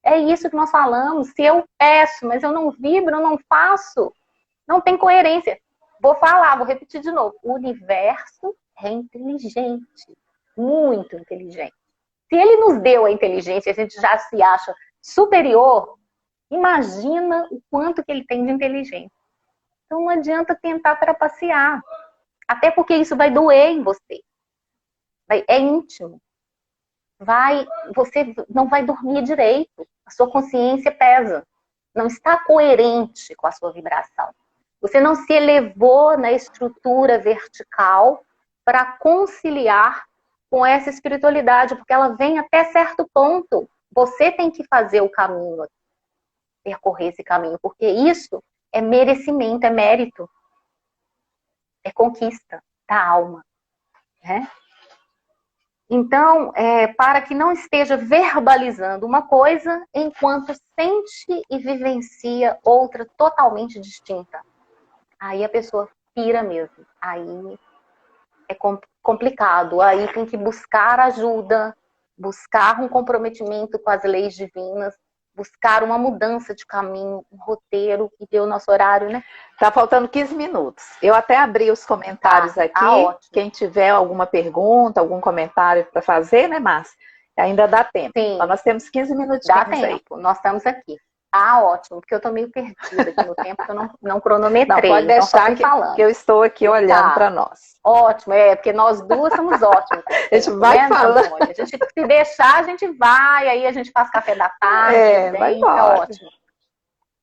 É isso que nós falamos. Se eu peço, mas eu não vibro, eu não faço, não tem coerência. Vou falar, vou repetir de novo. O universo é inteligente, muito inteligente. Se ele nos deu a inteligência, a gente já se acha superior, imagina o quanto que ele tem de inteligência. Então não adianta tentar trapacear. Até porque isso vai doer em você. É íntimo. Você não vai dormir direito. A sua consciência pesa. Não está coerente com a sua vibração. Você não se elevou na estrutura vertical para conciliar com essa espiritualidade, porque ela vem até certo ponto. Você tem que fazer o caminho, percorrer esse caminho, porque isso é merecimento, é mérito, é conquista da alma, né? Então, para que não esteja verbalizando uma coisa enquanto sente e vivencia outra totalmente distinta. Aí a pessoa pira mesmo. Aí é complicado. Aí tem que buscar ajuda, buscar um comprometimento com as leis divinas, buscar uma mudança de caminho, um roteiro, e deu o nosso horário, né? Tá faltando 15 minutos. Eu até abri os comentários aqui. Ótimo. Quem tiver alguma pergunta, algum comentário para fazer, né, Márcia? Ainda dá tempo. Sim. Então, nós temos 15 minutinhos dá tempo. Aí. Nós estamos aqui. Ótimo, porque eu tô meio perdida aqui no tempo, que eu não cronometrei. Não, pode deixar então que eu estou aqui olhando para nós. Ótimo, porque nós duas somos ótimas. A gente vai falando. A gente, se deixar, a gente vai, aí a gente faz café da tarde, vai é ótimo.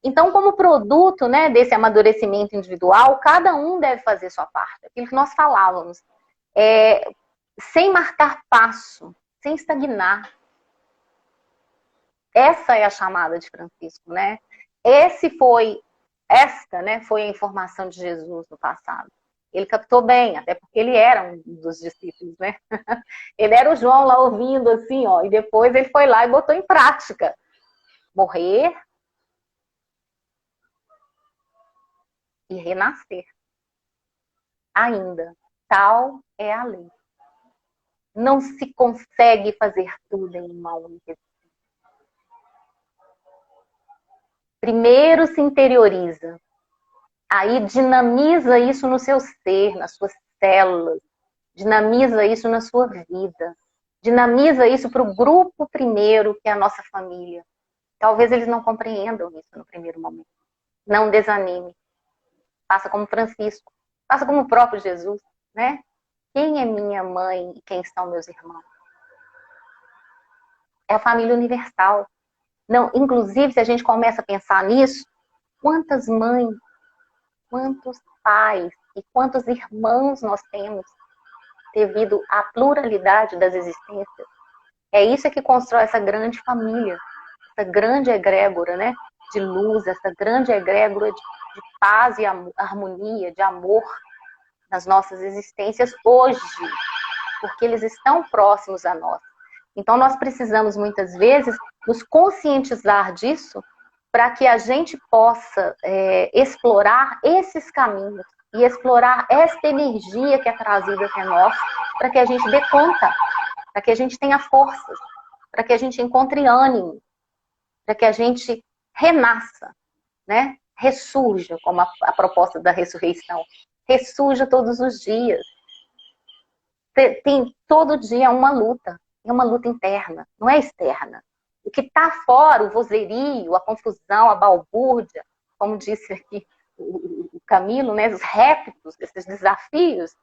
Então, como produto, né, desse amadurecimento individual, cada um deve fazer sua parte. Aquilo que nós falávamos. Sem marcar passo, sem estagnar. Essa é a chamada de Francisco, né? Esta foi a informação de Jesus no passado. Ele captou bem, até porque ele era um dos discípulos, né? Ele era o João lá ouvindo assim, ó, e depois ele foi lá e botou em prática. Morrer e renascer. Ainda, tal é a lei. Não se consegue fazer tudo em uma única. Primeiro se interioriza, aí dinamiza isso no seu ser, nas suas células, dinamiza isso na sua vida, dinamiza isso para o grupo primeiro, que é a nossa família. Talvez eles não compreendam isso no primeiro momento. Não desanime. Faça como Francisco, faça como o próprio Jesus, né? Quem é minha mãe e quem são meus irmãos? É a família universal. Não, inclusive, se a gente começa a pensar nisso, quantas mães, quantos pais e quantos irmãos nós temos devido à pluralidade das existências. É isso que constrói essa grande família, essa grande egrégora, né, de luz, essa grande egrégora de paz e harmonia, de amor nas nossas existências hoje, porque eles estão próximos a nós. Então, nós precisamos, muitas vezes, nos conscientizar disso para que a gente possa explorar esses caminhos e explorar esta energia que é trazida até nós, para que a gente dê conta, para que a gente tenha forças, para que a gente encontre ânimo, para que a gente renasça, né? Ressurja, como a proposta da ressurreição. Ressurja todos os dias. Tem todo dia uma luta. É uma luta interna, não é externa. O que está fora, o vozerio, a confusão, a balbúrdia, como disse aqui o Camilo, né, os répitos, esses desafios,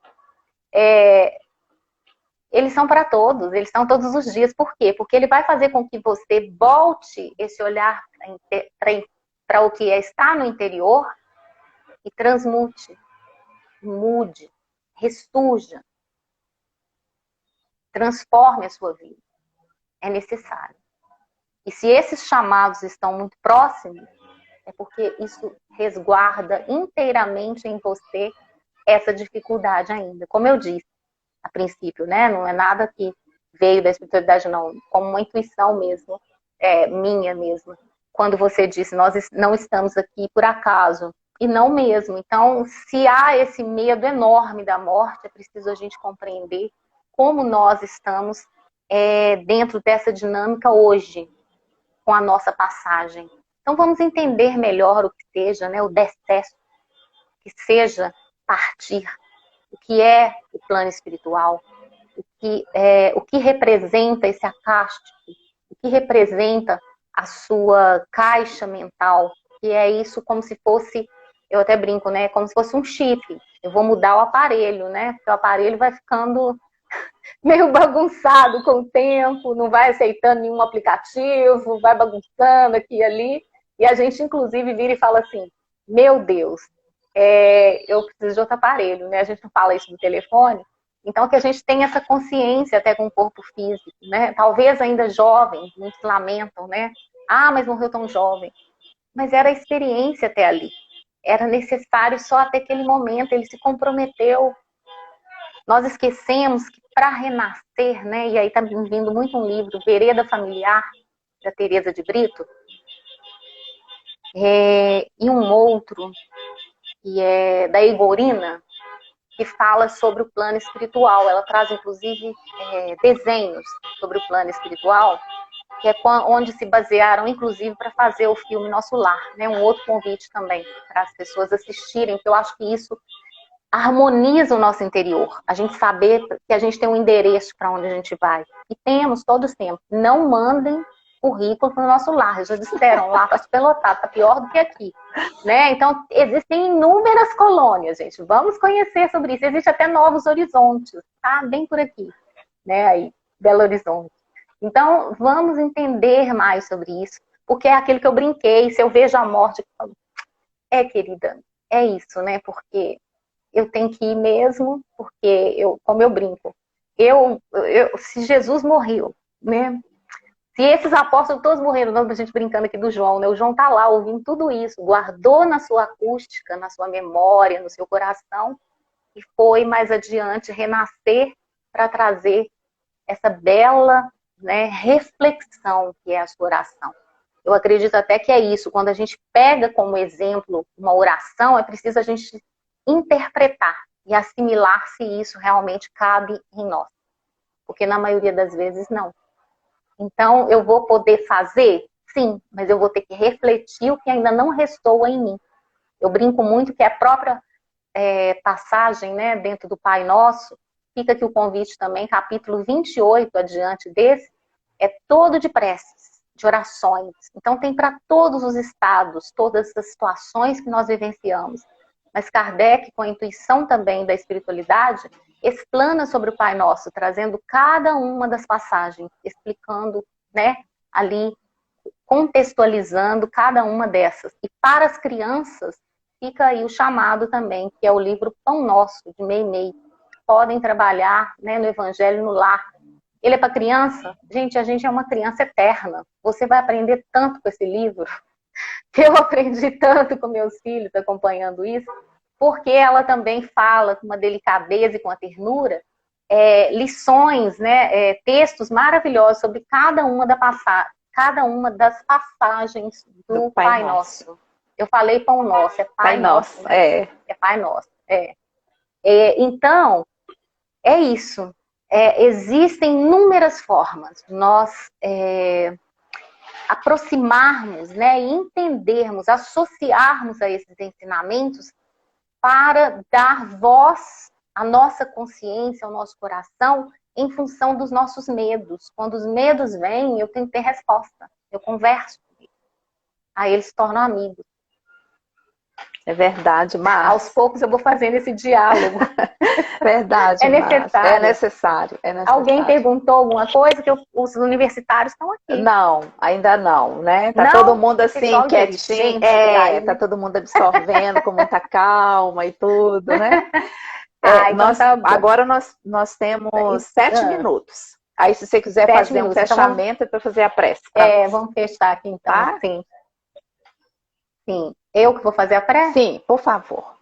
eles são para todos, eles são todos os dias. Por quê? Porque ele vai fazer com que você volte esse olhar para o que está no interior e transmute, mude, ressurja. Transforme a sua vida. É necessário. E se esses chamados estão muito próximos, é porque isso resguarda inteiramente em você essa dificuldade ainda. Como eu disse a princípio, né? Não é nada que veio da espiritualidade, não. Como uma intuição mesmo, minha mesmo. Quando você disse, nós não estamos aqui por acaso. E não mesmo. Então, se há esse medo enorme da morte, é preciso a gente compreender como nós estamos dentro dessa dinâmica hoje, com a nossa passagem. Então vamos entender melhor o que seja, né, o decesso, que seja partir, o que é o plano espiritual, o que representa esse acástico, o que representa a sua caixa mental, que é isso como se fosse, eu até brinco, né, como se fosse um chip. Eu vou mudar o aparelho, né, porque o aparelho vai ficando meio bagunçado com o tempo, não vai aceitando nenhum aplicativo, vai bagunçando aqui e ali, e a gente inclusive vira e fala assim, meu Deus, eu preciso de outro aparelho, né? A gente não fala isso no telefone. Então, que a gente tenha essa consciência até com o corpo físico, né? Talvez ainda jovem, muitos lamentam, né? Ah, mas morreu tão jovem. Mas era a experiência até ali. Era necessário só até aquele momento, ele se comprometeu. Nós esquecemos que para renascer, né? E aí está me vindo muito um livro, Vereda Familiar, da Teresa de Brito, e um outro, que é da Igorina, que fala sobre o plano espiritual. Ela traz, inclusive, desenhos sobre o plano espiritual, que é onde se basearam, inclusive, para fazer o filme Nosso Lar. Né? Um outro convite também para as pessoas assistirem, porque eu acho que isso harmoniza o nosso interior. A gente saber que a gente tem um endereço para onde a gente vai. E temos, todos temos. Não mandem currículo para o Nosso Lar. Já disseram, lá está superlotado, está pior do que aqui. Né? Então, existem inúmeras colônias, gente. Vamos conhecer sobre isso. Existe até Novos Horizontes, tá? Bem por aqui. Né? Aí, Belo Horizonte. Então, vamos entender mais sobre isso, porque é aquilo que eu brinquei. Se eu vejo a morte, querida, é isso, né? Porque eu tenho que ir mesmo, porque como eu brinco, se Jesus morreu, né? Se esses apóstolos todos morreram, a gente brincando aqui do João, né? O João tá lá ouvindo tudo isso, guardou na sua acústica, na sua memória, no seu coração, e foi mais adiante renascer para trazer essa bela, né, reflexão que é a sua oração. Eu acredito até que é isso. Quando a gente pega como exemplo uma oração, é preciso a gente interpretar e assimilar se isso realmente cabe em nós. Porque na maioria das vezes não. Então, eu vou poder fazer? Sim, mas eu vou ter que refletir o que ainda não ressoa em mim. Eu brinco muito que a própria passagem, né, dentro do Pai Nosso, fica aqui o convite também, capítulo 28, adiante desse, é todo de preces, de orações. Então tem para todos os estados, todas as situações que nós vivenciamos. Mas Kardec, com a intuição também da espiritualidade, explana sobre o Pai Nosso, trazendo cada uma das passagens, explicando, né, ali, contextualizando cada uma dessas. E para as crianças, fica aí o chamado também, que é o livro Pão Nosso, de Meimei. Podem trabalhar, né, no Evangelho no Lar. Ele é para criança? Gente, a gente é uma criança eterna. Você vai aprender tanto com esse livro. Eu aprendi tanto com meus filhos acompanhando isso, porque ela também fala com uma delicadeza e com uma ternura, lições, né, textos maravilhosos sobre cada uma das passagens do Pai Nosso. Eu falei Pão Nosso, é Pai Nosso. Né? É Pai Nosso. Então, é isso. Existem inúmeras formas de nós aproximarmos, né, e entendermos, associarmos a esses ensinamentos para dar voz à nossa consciência, ao nosso coração, em função dos nossos medos. Quando os medos vêm, eu tenho que ter resposta. Eu converso com eles. Aí eles se tornam amigos. É verdade, mas aos poucos eu vou fazendo esse diálogo. Verdade, é necessário. É necessário. Alguém perguntou alguma coisa que os universitários estão aqui? Não, ainda não, né? Tá não? todo mundo assim quietinho. Tá todo mundo absorvendo com muita calma e tudo, né? Então tá agora nós temos 7 minutos. Aí, se você quiser fazer um fechamento, é para fazer a prece. Vamos fechar aqui então. Tá? Sim. Eu que vou fazer a prece? Sim, por favor.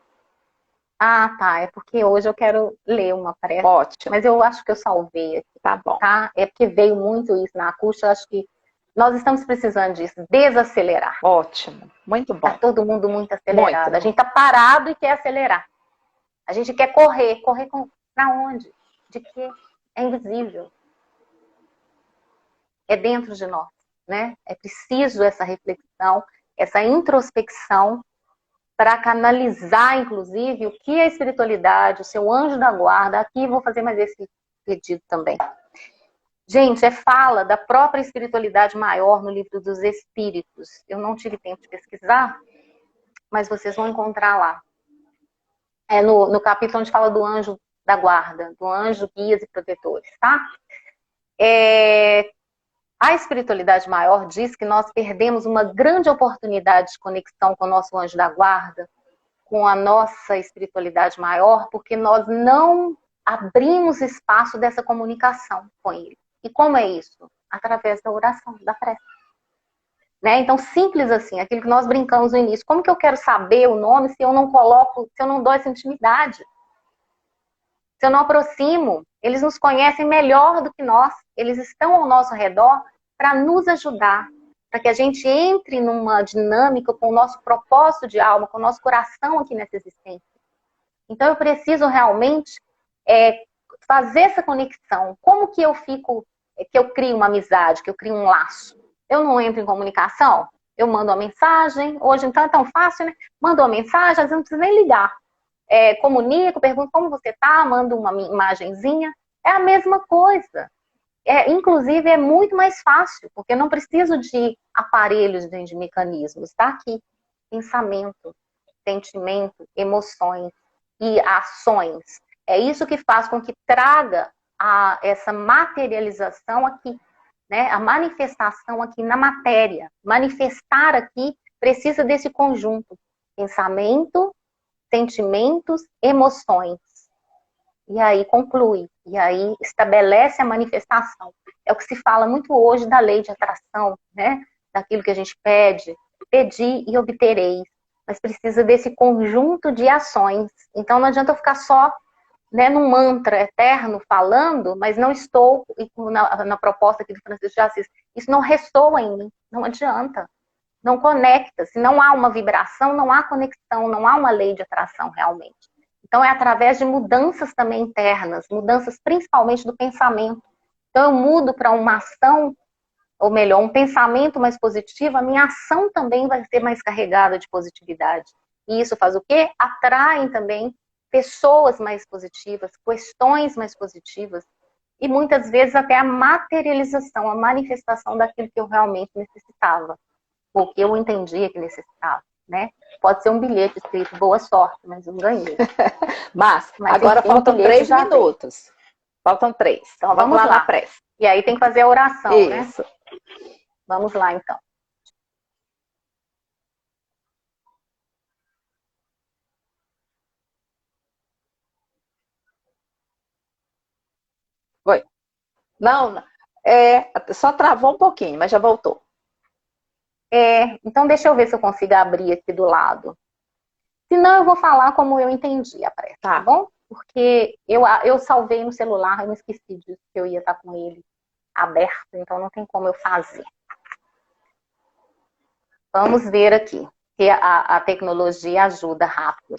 Ah, tá. É porque hoje eu quero ler uma prece. Ótimo. Mas eu acho que eu salvei aqui. Tá bom. Tá? É porque veio muito isso na acústica. Eu acho que nós estamos precisando disso. Desacelerar. Ótimo. Muito bom. Tá todo mundo muito acelerado. A gente tá parado e quer acelerar. A gente quer correr. Correr pra onde? De quê? É invisível. É dentro de nós, né? É preciso essa reflexão, essa introspecção para canalizar, inclusive, o que a espiritualidade, o seu anjo da guarda, aqui vou fazer mais esse pedido também. Gente, fala da própria espiritualidade maior no livro dos Espíritos. Eu não tive tempo de pesquisar, mas vocês vão encontrar lá. É no capítulo onde fala do anjo da guarda, do anjo, guias e protetores, tá? A espiritualidade maior diz que nós perdemos uma grande oportunidade de conexão com o nosso anjo da guarda com a nossa espiritualidade maior, porque nós não abrimos espaço dessa comunicação com ele. E como é isso? Através da oração, da prece. Né? Então, simples assim, aquilo que nós brincamos no início. Como que eu quero saber o nome se eu não coloco, se eu não dou essa intimidade? Se eu não aproximo, eles nos conhecem melhor do que nós. Eles estão ao nosso redor para nos ajudar, para que a gente entre numa dinâmica com o nosso propósito de alma, com o nosso coração aqui nessa existência. Então, eu preciso realmente fazer essa conexão. Como que eu fico, que eu crio uma amizade, que eu crio um laço? Eu não entro em comunicação? Eu mando uma mensagem. Hoje, então, é tão fácil, né? Mando uma mensagem, às vezes não precisa nem ligar. Comunico, pergunto como você está, mando uma imagenzinha. É a mesma coisa. Inclusive, é muito mais fácil, porque eu não preciso de aparelhos, de mecanismos. Está aqui. Pensamento, sentimento, emoções e ações. É isso que faz com que traga essa materialização aqui, né? A manifestação aqui na matéria. Manifestar aqui precisa desse conjunto. Pensamento, sentimentos, emoções. E aí conclui, e aí estabelece a manifestação. É o que se fala muito hoje da lei de atração, né? Daquilo que a gente pede, pedi e obtereis. Mas precisa desse conjunto de ações. Então não adianta eu ficar só, né, num mantra eterno falando, mas não estou na proposta aqui do Francisco de Assis. Isso não ressoa em mim, não adianta. Não conecta. Se não há uma vibração, não há conexão, não há uma lei de atração realmente. Então é através de mudanças também internas, mudanças principalmente do pensamento. Então eu mudo para uma ação, ou melhor, um pensamento mais positivo, a minha ação também vai ser mais carregada de positividade. E isso faz o quê? Atrai também pessoas mais positivas, questões mais positivas, e muitas vezes até a materialização, a manifestação daquilo que eu realmente necessitava, ou que eu entendia que necessitava, né? Pode ser um bilhete escrito boa sorte, mas não ganhei. Mas agora enfim, faltam 3 minutos. Faltam 3. Então vamos lá na prece. E aí tem que fazer a oração, isso, né? Vamos lá, então. Foi. Não, só travou um pouquinho, mas já voltou. Então deixa eu ver se eu consigo abrir aqui do lado. Senão eu vou falar como eu entendi a prece, tá bom? Porque eu salvei no celular, eu não esqueci disso, que eu ia estar com ele aberto, então não tem como eu fazer. Vamos ver aqui, que a tecnologia ajuda rápido.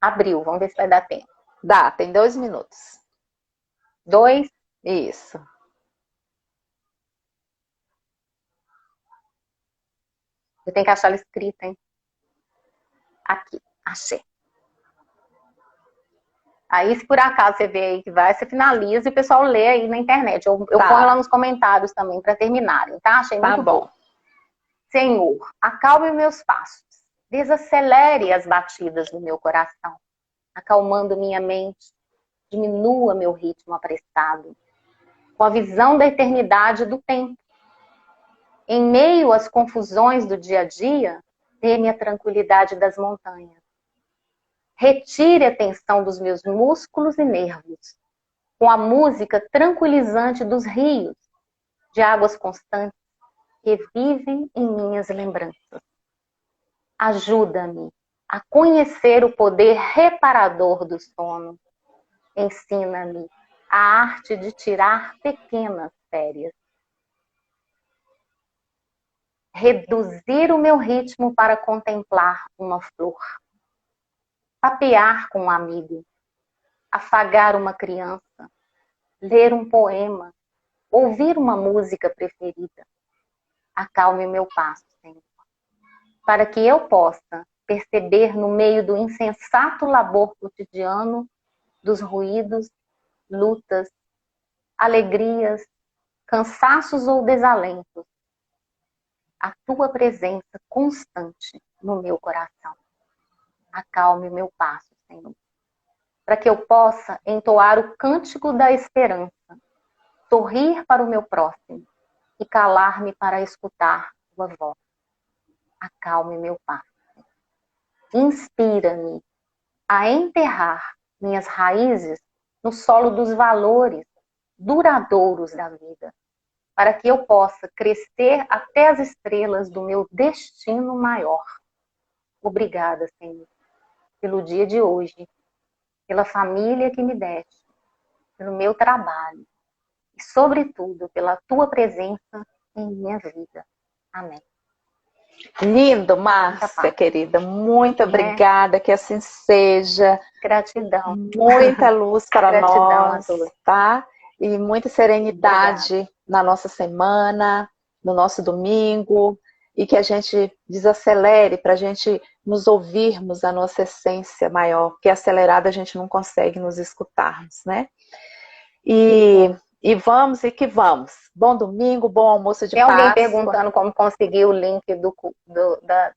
Abriu, vamos ver se vai dar tempo. Dá, tem 2 minutos. 2? Isso. Eu tenho que achar ela escrita, hein? Aqui, achei. Aí, se por acaso você vê aí que vai, você finaliza e o pessoal lê aí na internet. Eu ponho lá nos comentários também para terminarem, tá? Achei muito bom. Senhor, acalme meus passos. Desacelere as batidas do meu coração, acalmando minha mente. Diminua meu ritmo apressado, com a visão da eternidade do tempo. Em meio às confusões do dia a dia, dê-me a tranquilidade das montanhas. Retire a tensão dos meus músculos e nervos, com a música tranquilizante dos rios, de águas constantes que vivem em minhas lembranças. Ajuda-me a conhecer o poder reparador do sono. Ensina-me a arte de tirar pequenas férias. Reduzir o meu ritmo para contemplar uma flor. Papear com um amigo. Afagar uma criança. Ler um poema. Ouvir uma música preferida. Acalme meu passo, Senhor, para que eu possa perceber no meio do insensato labor cotidiano, dos ruídos, lutas, alegrias, cansaços ou desalentos, a tua presença constante no meu coração. Acalme meu passo, Senhor, para que eu possa entoar o cântico da esperança, sorrir para o meu próximo e calar-me para escutar tua voz. Acalme meu passo. Inspira-me a enterrar minhas raízes no solo dos valores duradouros da vida, para que eu possa crescer até as estrelas do meu destino maior. Obrigada, Senhor, pelo dia de hoje, pela família que me deste, pelo meu trabalho e, sobretudo, pela tua presença em minha vida. Amém. Lindo, Márcia, querida. Muito obrigada, que assim seja. Gratidão. Muita luz para Gratidão nós, a todos. tá? E muita serenidade na nossa semana, no nosso domingo, e que a gente desacelere para a gente nos ouvirmos a nossa essência maior, porque acelerada a gente não consegue nos escutarmos, né? E vamos e que vamos. Bom domingo, bom almoço de Páscoa. Tem alguém perguntando como conseguir o link da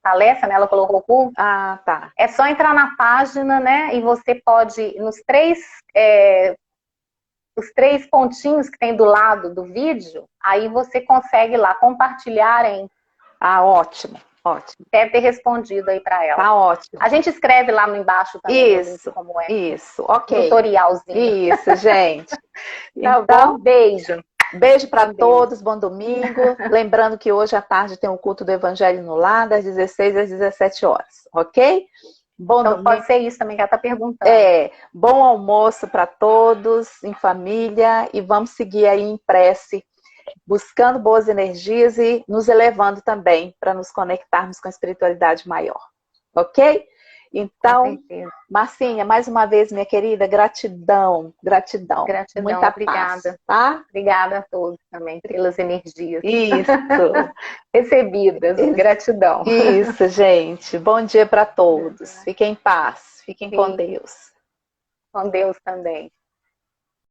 palestra, né? Ela colocou o culto. Ah, tá. É só entrar na página, né? E você pode, os três pontinhos que tem do lado do vídeo, aí você consegue lá compartilhar em... Ah, ótimo, ótimo. Deve ter respondido aí para ela. Tá ótimo. A gente escreve lá embaixo também. Isso, como é. Isso, ok. Tutorialzinho. Isso, gente. Tá bom? Beijo. Beijo para todos, bom domingo. Lembrando que hoje à tarde tem o culto do Evangelho no Lar, das 16 às 17 horas, ok? Bom então domingo. Pode ser isso também que ela está perguntando. Bom almoço para todos, em família, e vamos seguir aí em prece, buscando boas energias e nos elevando também para nos conectarmos com a espiritualidade maior, ok? Então, Marcinha, mais uma vez, minha querida, gratidão, gratidão. Gratidão, muita obrigada. Paz, tá? Obrigada a todos também pelas energias. Isso. Recebidas, gratidão. Isso, gente. Bom dia para todos. Fiquem em paz, fiquem com Deus. Com Deus também.